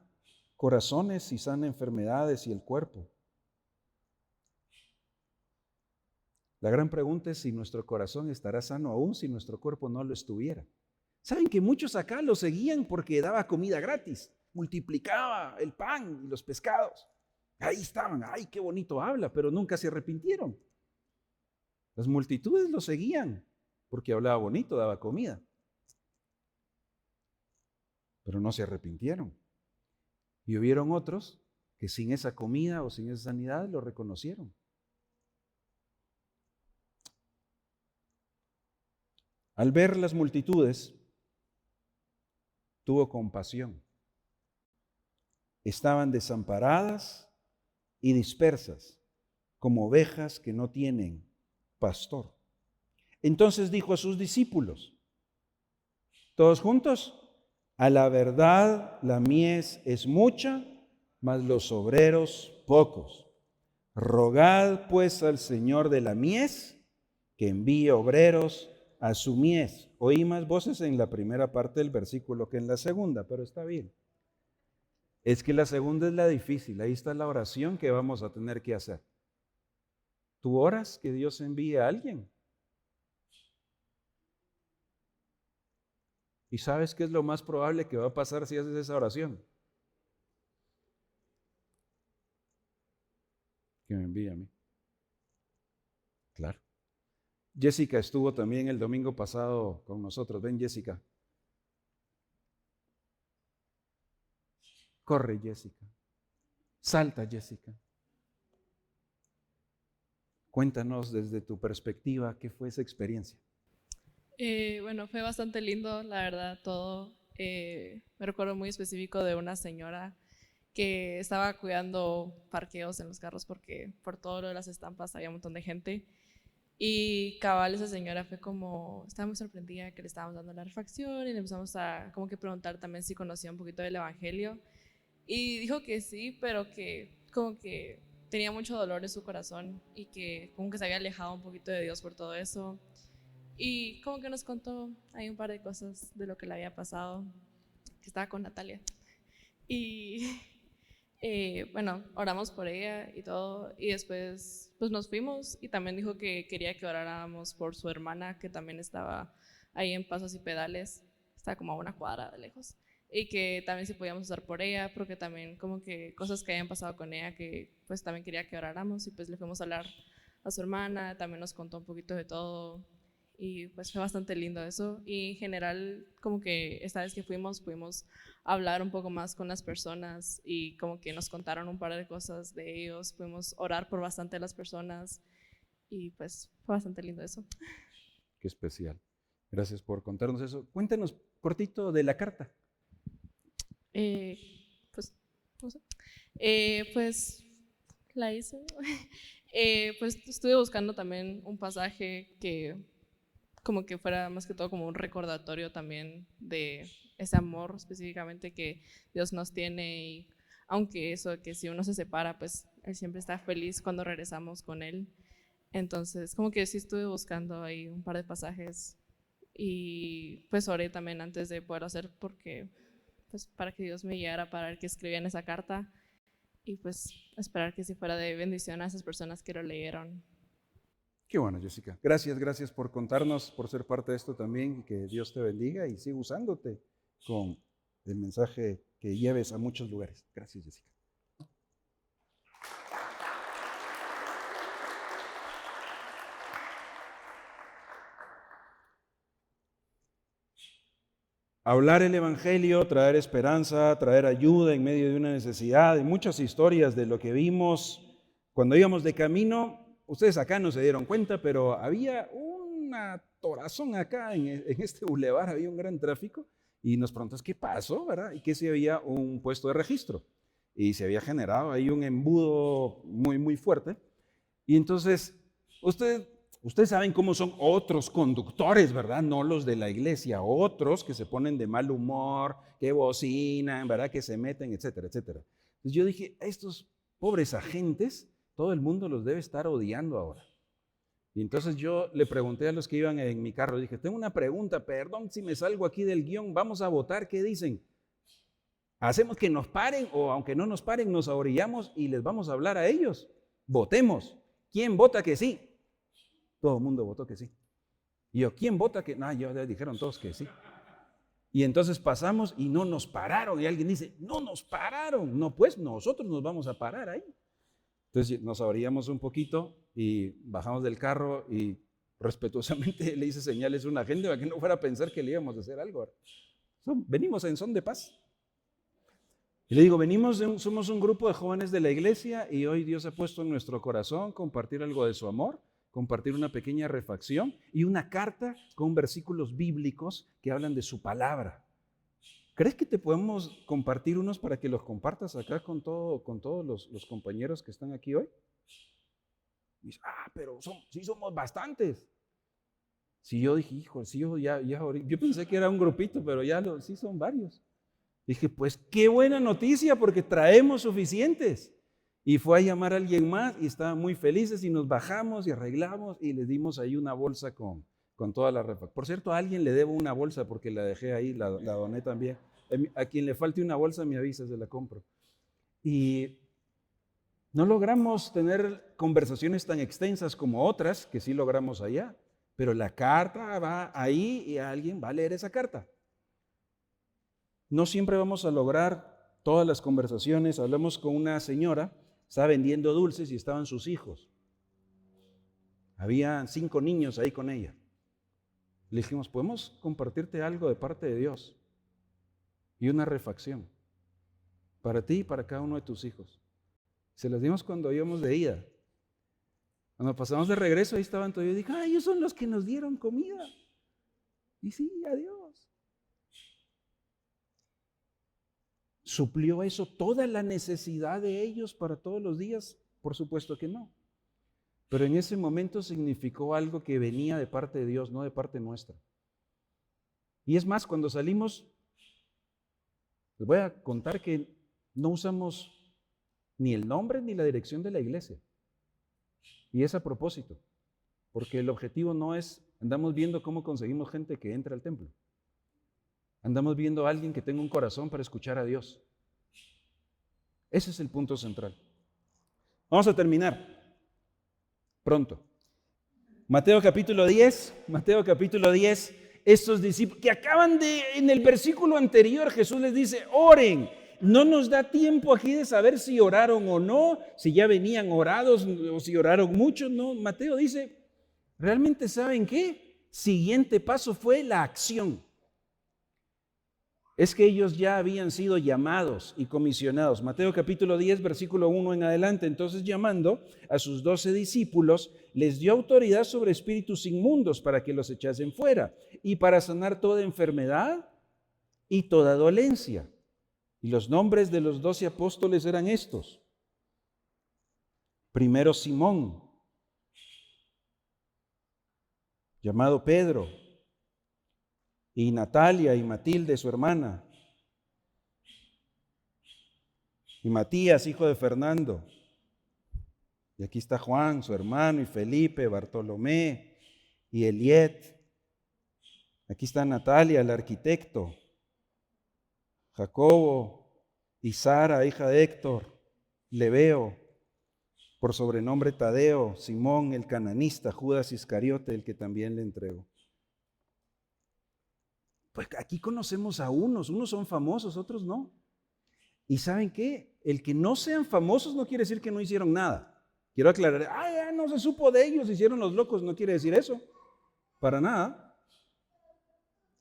corazones y sana enfermedades y el cuerpo. La gran pregunta es si nuestro corazón estará sano aún si nuestro cuerpo no lo estuviera. ¿Saben que muchos acá lo seguían porque daba comida gratis? Multiplicaba el pan y los pescados. Ahí estaban, ay, qué bonito habla, pero nunca se arrepintieron. Las multitudes lo seguían porque hablaba bonito, daba comida. Pero no se arrepintieron. Y hubieron otros que sin esa comida o sin esa sanidad lo reconocieron. Al ver las multitudes, tuvo compasión. Estaban desamparadas y dispersas, como ovejas que no tienen pastor. Entonces dijo a sus discípulos, todos juntos, a la verdad la mies es mucha, mas los obreros pocos. Rogad pues al Señor de la mies que envíe obreros a su mies. Oí más voces en la primera parte del versículo que en la segunda, pero está bien. Es que la segunda es la difícil. Ahí está la oración que vamos a tener que hacer. ¿Tú oras que Dios envíe a alguien? ¿Y sabes qué es lo más probable que va a pasar si haces esa oración? Que me envíe a mí. Claro. Jessica estuvo también el domingo pasado con nosotros. Ven, Jessica. Corre, Jessica. Salta, Jessica. Cuéntanos desde tu perspectiva qué fue esa experiencia. Bueno, fue bastante lindo, la verdad, todo. Me recuerdo muy específico de una señora que estaba cuidando parqueos en los carros porque por todo lo de las estampas había un montón de gente. Y cabal, esa señora fue como, estaba muy sorprendida que le estábamos dando la refacción y le empezamos a como que preguntar también si conocía un poquito del evangelio. Y dijo que sí, pero que como que tenía mucho dolor en su corazón y que como que se había alejado un poquito de Dios por todo eso. Y como que nos contó ahí un par de cosas de lo que le había pasado, que estaba con Natalia. Y bueno, oramos por ella y todo, y después pues nos fuimos y también dijo que quería que oráramos por su hermana que también estaba ahí en Pasos y Pedales, está como a una cuadra de lejos, y que también si podíamos orar por ella, porque también como que cosas que habían pasado con ella que pues también quería que oráramos y pues le fuimos a hablar a su hermana, también nos contó un poquito de todo. Y pues fue bastante lindo eso. Y en general, como que esta vez que pudimos hablar un poco más con las personas y como que nos contaron un par de cosas de ellos. Pudimos orar por bastante a las personas y pues fue bastante lindo eso. Qué especial. Gracias por contarnos eso. Cuéntanos cortito de la carta. Pues, no sé. Pues la hice. Pues estuve buscando también un pasaje que como que fuera más que todo como un recordatorio también de ese amor específicamente que Dios nos tiene, y aunque eso que si uno se separa, pues Él siempre está feliz cuando regresamos con Él. Entonces como que sí estuve buscando ahí un par de pasajes y pues oré también antes de poder hacer, porque pues para que Dios me guiara para el que escribía en esa carta y pues esperar que si fuera de bendición a esas personas que lo leyeron. Qué bueno, Jessica. Gracias por contarnos, por ser parte de esto también. Que Dios te bendiga y siga usándote con el mensaje que lleves a muchos lugares. Gracias, Jessica. Hablar el Evangelio, traer esperanza, traer ayuda en medio de una necesidad, de muchas historias de lo que vimos cuando íbamos de camino. Ustedes acá no se dieron cuenta, pero había una torazón acá en este bulevar, había un gran tráfico y nos preguntas qué pasó, ¿verdad? Y que si había un puesto de registro y se había generado ahí un embudo muy fuerte. Y entonces, ustedes saben cómo son otros conductores, ¿verdad? No los de la iglesia, otros que se ponen de mal humor, que bocinan, ¿verdad? Que se meten, etcétera, etcétera. Entonces yo dije, a estos pobres agentes, todo el mundo los debe estar odiando ahora. Y entonces yo le pregunté a los que iban en mi carro, dije, tengo una pregunta, perdón si me salgo aquí del guión, vamos a votar, ¿qué dicen? ¿Hacemos que nos paren o aunque no nos paren, nos ahorillamos y les vamos a hablar a ellos? Votemos. ¿Quién vota que sí? Todo el mundo votó que sí. Y yo, ¿quién vota que no? Ya dijeron todos que sí. Y entonces pasamos y no nos pararon. Y alguien dice, no nos pararon. No, pues nosotros nos vamos a parar ahí. Entonces nos abríamos un poquito y bajamos del carro y respetuosamente le hice señales a una gente para que no fuera a pensar que le íbamos a hacer algo. Venimos en son de paz. Y le digo, somos un grupo de jóvenes de la iglesia y hoy Dios ha puesto en nuestro corazón compartir algo de su amor, compartir una pequeña refacción y una carta con versículos bíblicos que hablan de su palabra. ¿Crees que te podemos compartir unos para que los compartas acá con todos los compañeros que están aquí hoy? Y dice, pero sí somos bastantes. Sí, yo dije, hijo, sí, yo pensé que era un grupito, pero sí son varios. Dije, pues qué buena noticia porque traemos suficientes. Y fue a llamar a alguien más y estaban muy felices y nos bajamos y arreglamos y les dimos ahí una bolsa con toda la ropa. Por cierto, a alguien le debo una bolsa porque la dejé ahí, la doné también. A quien le falte una bolsa me avisa, se la compro. Y no logramos tener conversaciones tan extensas como otras, que sí logramos allá, pero la carta va ahí y alguien va a leer esa carta. No siempre vamos a lograr todas las conversaciones. Hablamos con una señora, estaba vendiendo dulces y estaban sus hijos. Había 5 niños ahí con ella. Le dijimos, ¿podemos compartirte algo de parte de Dios? Y una refacción para ti y para cada uno de tus hijos. Se las dimos cuando íbamos de ida. Cuando pasamos de regreso, ahí estaban todos. Yo dije, ellos son los que nos dieron comida. Y sí, adiós. ¿Suplió eso toda la necesidad de ellos para todos los días? Por supuesto que no. Pero en ese momento significó algo que venía de parte de Dios, no de parte nuestra. Y es más, cuando salimos, les voy a contar que no usamos ni el nombre ni la dirección de la iglesia. Y es a propósito, porque el objetivo no es, andamos viendo cómo conseguimos gente que entre al templo. Andamos viendo a alguien que tenga un corazón para escuchar a Dios. Ese es el punto central. Vamos a terminar pronto. Mateo capítulo 10, estos discípulos que en el versículo anterior Jesús les dice, oren. No nos da tiempo aquí de saber si oraron o no, si ya venían orados o si oraron mucho. No, Mateo dice, ¿realmente saben qué? Siguiente paso fue la acción. Es que ellos ya habían sido llamados y comisionados. Mateo capítulo 10, versículo 1 en adelante. Entonces, llamando a sus 12 discípulos, les dio autoridad sobre espíritus inmundos para que los echasen fuera y para sanar toda enfermedad y toda dolencia. Y los nombres de los 12 apóstoles eran estos. Primero Simón, llamado Pedro, y Natalia y Matilde, su hermana, y Matías, hijo de Fernando. Y aquí está Juan, su hermano, y Felipe, Bartolomé, y Eliet. Aquí está Natalia, el arquitecto, Jacobo y Sara, hija de Héctor, Lebeo, por sobrenombre Tadeo, Simón el cananista, Judas Iscariote, el que también le entregó. Pues aquí conocemos a unos son famosos, otros no. ¿Y saben qué? El que no sean famosos no quiere decir que no hicieron nada. Quiero aclarar, ya no se supo de ellos, hicieron los locos, no quiere decir eso, para nada.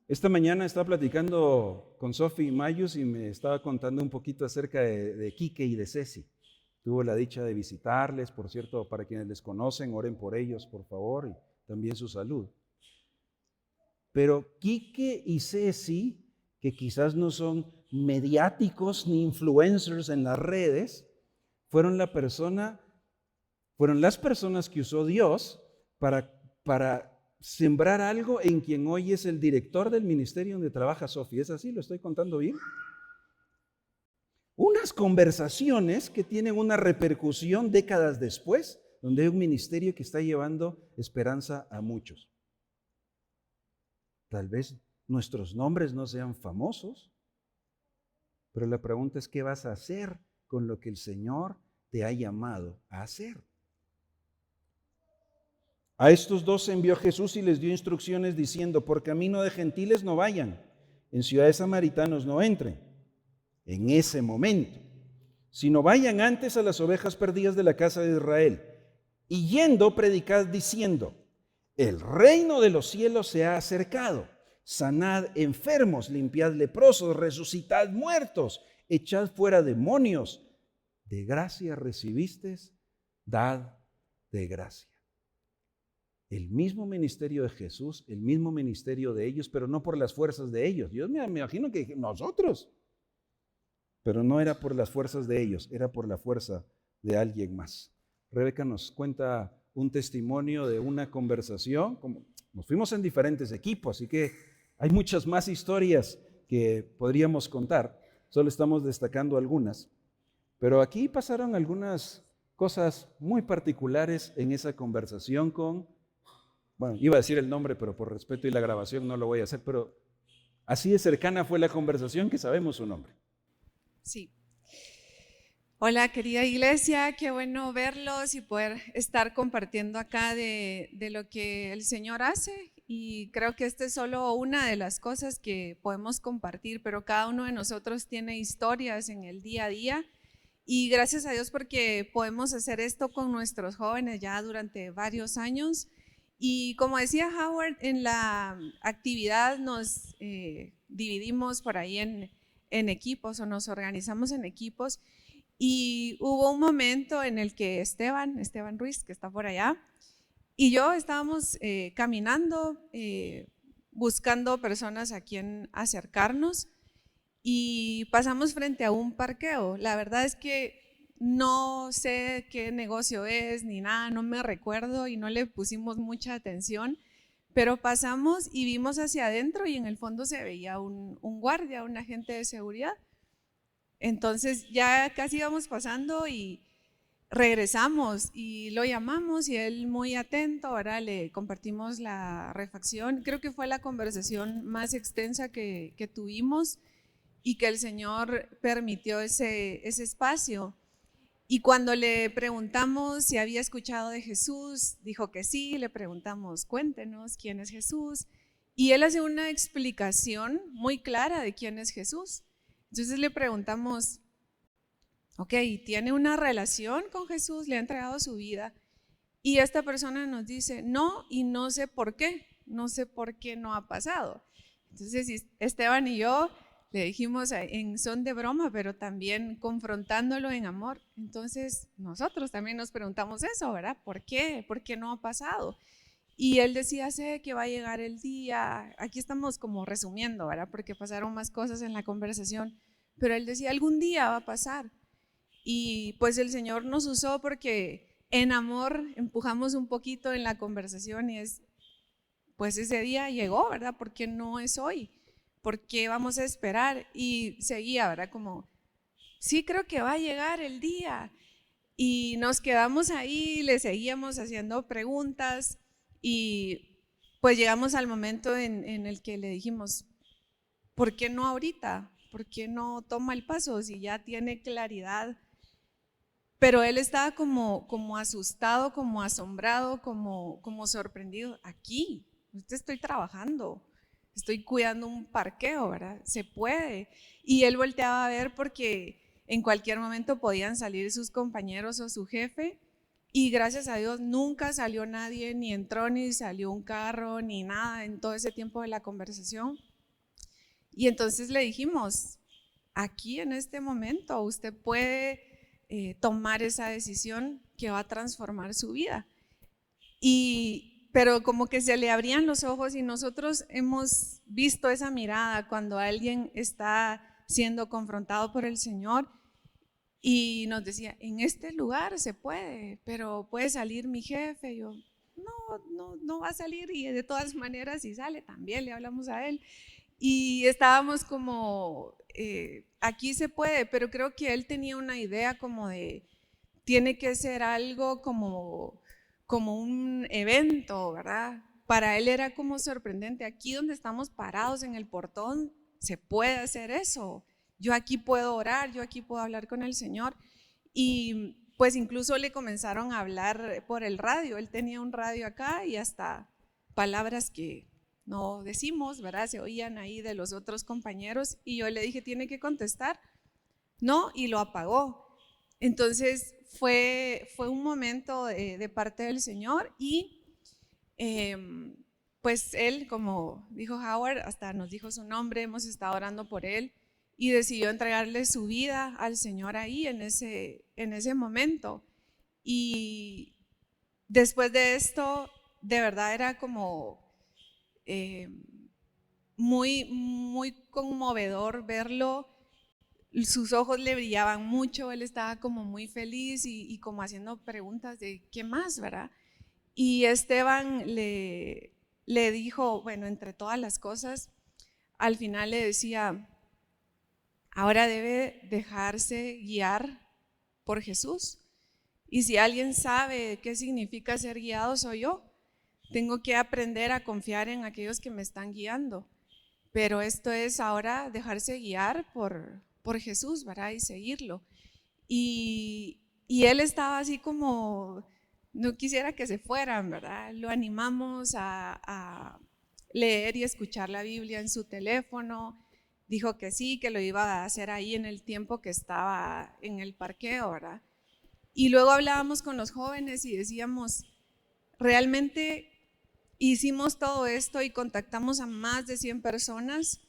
Esta mañana estaba platicando con Sofi Mayus y me estaba contando un poquito acerca de Quique y de Ceci. Tuvo la dicha de visitarles, por cierto, para quienes les conocen, oren por ellos, por favor, y también su salud. Pero Quique y Ceci, que quizás no son mediáticos ni influencers en las redes, fueron las personas que usó Dios para sembrar algo en quien hoy es el director del ministerio donde trabaja Sofi. ¿Es así? ¿Lo estoy contando bien? Unas conversaciones que tienen una repercusión décadas después, donde hay un ministerio que está llevando esperanza a muchos. Tal vez nuestros nombres no sean famosos, pero la pregunta es, ¿qué vas a hacer con lo que el Señor te ha llamado a hacer? A estos 12 envió Jesús y les dio instrucciones diciendo, por camino de gentiles no vayan, en ciudades samaritanos no entren, en ese momento, sino vayan antes a las ovejas perdidas de la casa de Israel. Y yendo, predicad diciendo, el reino de los cielos se ha acercado, sanad enfermos, limpiad leprosos, resucitad muertos, echad fuera demonios, de gracia recibisteis, dad de gracia. El mismo ministerio de Jesús, el mismo ministerio de ellos, pero no por las fuerzas de ellos. Yo me imagino que nosotros, pero no era por las fuerzas de ellos, era por la fuerza de alguien más. Rebeca nos cuenta un testimonio de una conversación, como nos fuimos en diferentes equipos, así que hay muchas más historias que podríamos contar, solo estamos destacando algunas, pero aquí pasaron algunas cosas muy particulares en esa conversación iba a decir el nombre, pero por respeto y la grabación no lo voy a hacer, pero así de cercana fue la conversación que sabemos su nombre. Sí. Hola, querida iglesia, qué bueno verlos y poder estar compartiendo acá de lo que el Señor hace. Y creo que esta es solo una de las cosas que podemos compartir, pero cada uno de nosotros tiene historias en el día a día Y gracias a Dios porque podemos hacer esto con nuestros jóvenes ya durante varios años. Y como decía Howard, en la actividad nos dividimos por ahí en equipos o nos organizamos en equipos. Y hubo un momento en el que Esteban Ruiz, que está por allá, y yo estábamos caminando, buscando personas a quien acercarnos, y pasamos frente a un parqueo. La verdad es que no sé qué negocio es ni nada, no me recuerdo y no le pusimos mucha atención, pero pasamos y vimos hacia adentro y en el fondo se veía un guardia, un agente de seguridad. Entonces ya casi íbamos pasando y regresamos y lo llamamos y él muy atento, ahora le compartimos la refacción. Creo que fue la conversación más extensa que tuvimos y que el Señor permitió ese espacio. Y cuando le preguntamos si había escuchado de Jesús, dijo que sí. Le preguntamos, cuéntenos quién es Jesús. Y él hace una explicación muy clara de quién es Jesús. Entonces le preguntamos, ok, ¿tiene una relación con Jesús? ¿Le ha entregado su vida? Y esta persona nos dice, no, y no sé por qué no ha pasado. Entonces Esteban y yo le dijimos en son de broma, pero también confrontándolo en amor. Entonces nosotros también nos preguntamos eso, ¿verdad? ¿Por qué? ¿Por qué no ha pasado? Y él decía, sé que va a llegar el día. Aquí estamos como resumiendo, ¿verdad? Porque pasaron más cosas en la conversación, pero él decía, algún día va a pasar. Y pues el Señor nos usó porque en amor empujamos un poquito en la conversación y pues ese día llegó, ¿verdad? Porque no es hoy. ¿Por qué vamos a esperar? Y seguía, ¿verdad? Como, sí, creo que va a llegar el día. Y nos quedamos ahí, le seguíamos haciendo preguntas y pues llegamos al momento en el que le dijimos, ¿por qué no ahorita? ¿Por qué no toma el paso si ya tiene claridad? Pero él estaba como asustado, como asombrado, como sorprendido. Aquí, estoy trabajando. Estoy cuidando un parqueo, ¿verdad? Se puede. Y él volteaba a ver porque en cualquier momento podían salir sus compañeros o su jefe y gracias a Dios nunca salió nadie, ni entró ni salió un carro, ni nada en todo ese tiempo de la conversación. Y entonces le dijimos, aquí en este momento usted puede tomar esa decisión que va a transformar su vida. Pero como que se le abrían los ojos y nosotros hemos visto esa mirada cuando alguien está siendo confrontado por el Señor y nos decía, en este lugar se puede, pero puede salir mi jefe. Y yo, no va a salir, y de todas maneras si sale también le hablamos a él. Y estábamos como, aquí se puede, pero creo que él tenía una idea como de, tiene que ser algo como un evento, ¿verdad? Para él era como sorprendente, aquí donde estamos parados en el portón, se puede hacer eso. Yo aquí puedo orar, yo aquí puedo hablar con el Señor. Y pues incluso le comenzaron a hablar por el radio, él tenía un radio acá y hasta palabras que no decimos, ¿verdad? Se oían ahí de los otros compañeros y yo le dije, tiene que contestar. No, y lo apagó. Entonces fue un momento de parte del Señor y pues él, como dijo Howard, hasta nos dijo su nombre, hemos estado orando por él y decidió entregarle su vida al Señor ahí en ese momento. Y después de esto, de verdad era como muy conmovedor verlo. Sus ojos le brillaban mucho, él estaba como muy feliz y como haciendo preguntas de qué más, ¿verdad? Y Esteban le dijo, bueno, entre todas las cosas, al final le decía, ahora debe dejarse guiar por Jesús. Y si alguien sabe qué significa ser guiado, soy yo. Tengo que aprender a confiar en aquellos que me están guiando. Pero esto es ahora dejarse guiar por Jesús, ¿verdad? Y seguirlo. Y él estaba así como, no quisiera que se fueran, ¿verdad? Lo animamos a leer y escuchar la Biblia en su teléfono. dijo que sí, que lo iba a hacer ahí en el tiempo que estaba en el parqueo, ¿verdad? Y luego hablábamos con los jóvenes y decíamos, realmente hicimos todo esto y contactamos a más de 100 personas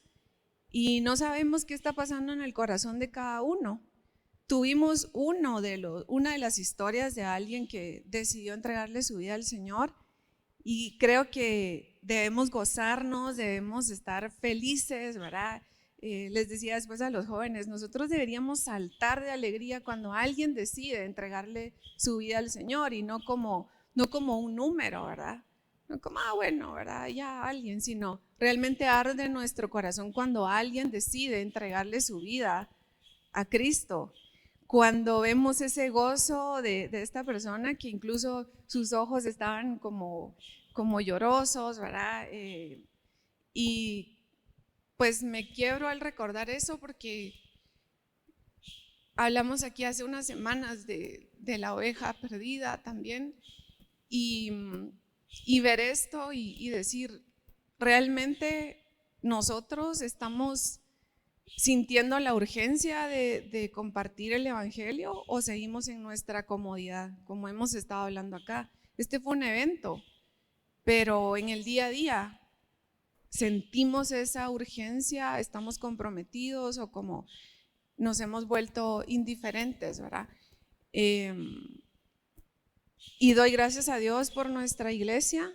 y no sabemos qué está pasando en el corazón de cada uno. Tuvimos una de las historias de alguien que decidió entregarle su vida al Señor y creo que debemos gozarnos, debemos estar felices, ¿verdad? Les decía después a los jóvenes, nosotros deberíamos saltar de alegría cuando alguien decide entregarle su vida al Señor y no como un número, ¿verdad? No como, bueno, ¿verdad? Ya alguien, sino realmente arde nuestro corazón cuando alguien decide entregarle su vida a Cristo. Cuando vemos ese gozo de esta persona que incluso sus ojos estaban como llorosos, ¿verdad? Y pues me quiebro al recordar eso porque hablamos aquí hace unas semanas de la oveja perdida también y ver esto y decir, realmente nosotros estamos sintiendo la urgencia de compartir el evangelio o seguimos en nuestra comodidad, como hemos estado hablando acá. Este fue un evento, pero en el día a día sentimos esa urgencia, estamos comprometidos o como nos hemos vuelto indiferentes, ¿verdad? Y doy gracias a Dios por nuestra iglesia.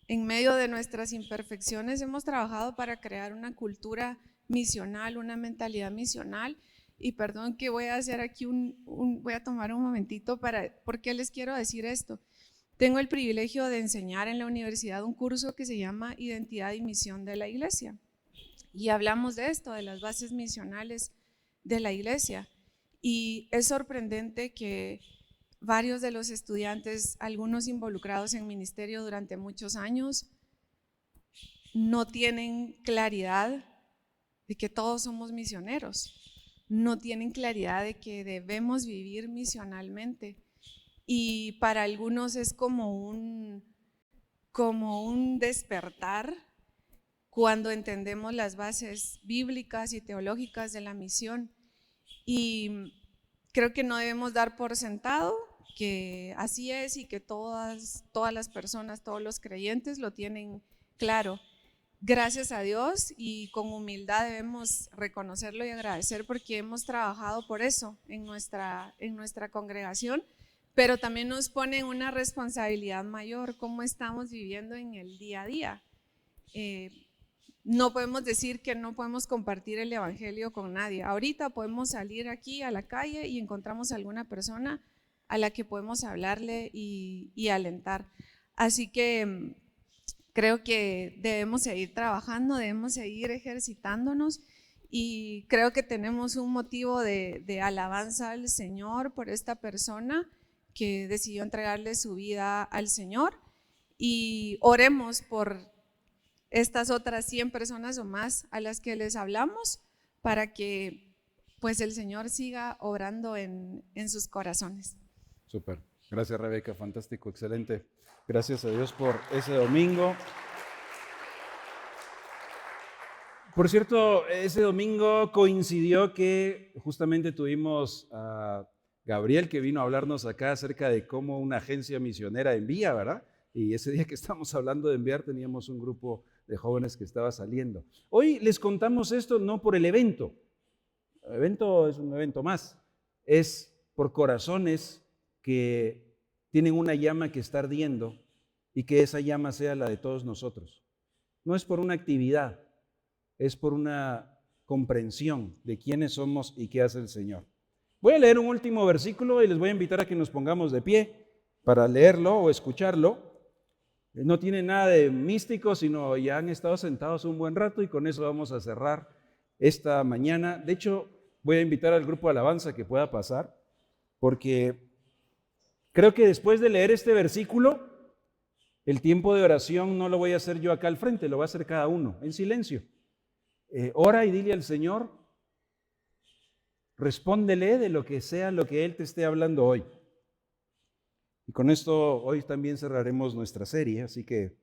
En medio de nuestras imperfecciones hemos trabajado para crear una cultura misional, una mentalidad misional. Y perdón que voy a hacer aquí voy a tomar un momentito ¿por qué les quiero decir esto? Tengo el privilegio de enseñar en la universidad un curso que se llama Identidad y Misión de la Iglesia. Y hablamos de esto, de las bases misionales de la iglesia. Y es sorprendente que varios de los estudiantes, algunos involucrados en ministerio durante muchos años, no tienen claridad de que todos somos misioneros, no tienen claridad de que debemos vivir misionalmente. Y para algunos es como un despertar cuando entendemos las bases bíblicas y teológicas de la misión. Y creo que no debemos dar por sentado que así es y que todas las personas, todos los creyentes lo tienen claro. Gracias a Dios y con humildad debemos reconocerlo y agradecer porque hemos trabajado por eso en nuestra congregación, pero también nos pone una responsabilidad mayor, cómo estamos viviendo en el día a día. No podemos decir que no podemos compartir el evangelio con nadie. Ahorita podemos salir aquí a la calle y encontramos a alguna persona a la que podemos hablarle y alentar. Así que creo que debemos seguir trabajando, debemos seguir ejercitándonos y creo que tenemos un motivo de alabanza al Señor por esta persona que decidió entregarle su vida al Señor y oremos por estas otras 100 personas o más a las que les hablamos para que pues el Señor siga obrando en sus corazones. Súper. Gracias, Rebeca. Fantástico, excelente. Gracias a Dios por ese domingo. Por cierto, ese domingo coincidió que justamente tuvimos a Gabriel que vino a hablarnos acá acerca de cómo una agencia misionera envía, ¿verdad? Y ese día que estamos hablando de enviar teníamos un grupo de jóvenes que estaba saliendo. Hoy les contamos esto no por el evento. El evento es un evento más. Es por corazones que tienen una llama que está ardiendo y que esa llama sea la de todos nosotros. No es por una actividad, es por una comprensión de quiénes somos y qué hace el Señor. Voy a leer un último versículo y les voy a invitar a que nos pongamos de pie para leerlo o escucharlo. No tiene nada de místico, sino ya han estado sentados un buen rato y con eso vamos a cerrar esta mañana. De hecho, voy a invitar al grupo de alabanza que pueda pasar, porque creo que después de leer este versículo, el tiempo de oración no lo voy a hacer yo acá al frente, lo va a hacer cada uno, en silencio. Ora y dile al Señor, respóndele de lo que sea, lo que Él te esté hablando hoy. Y con esto hoy también cerraremos nuestra serie, así que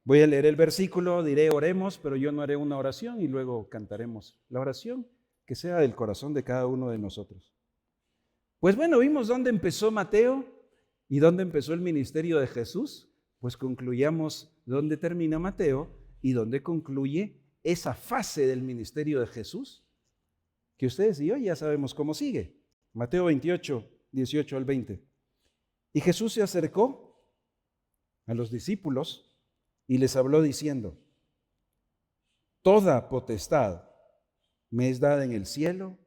Voy a leer el versículo, diré oremos, pero yo no haré una oración y luego cantaremos la oración que sea del corazón de cada uno de nosotros. Pues bueno, vimos dónde empezó Mateo y dónde empezó el ministerio de Jesús. Pues concluyamos dónde termina Mateo y dónde concluye esa fase del ministerio de Jesús, que ustedes y yo ya sabemos cómo sigue. Mateo 28, 18 al 20. Y Jesús se acercó a los discípulos y les habló diciendo: toda potestad me es dada en el cielo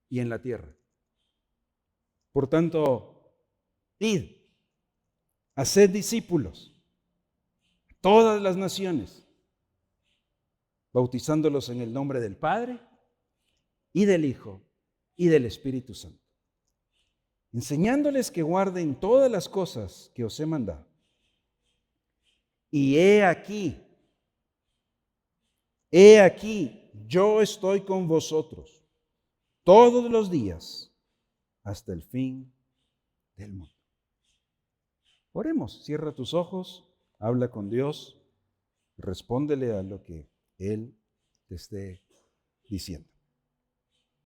y en la tierra. Por tanto, id, haced discípulos a todas las naciones, bautizándolos en el nombre del Padre y del Hijo y del Espíritu Santo, enseñándoles que guarden todas las cosas que os he mandado. Y he aquí, yo estoy con vosotros todos los días hasta el fin del mundo. Oremos, cierra tus ojos, habla con Dios, respóndele a lo que Él te esté diciendo.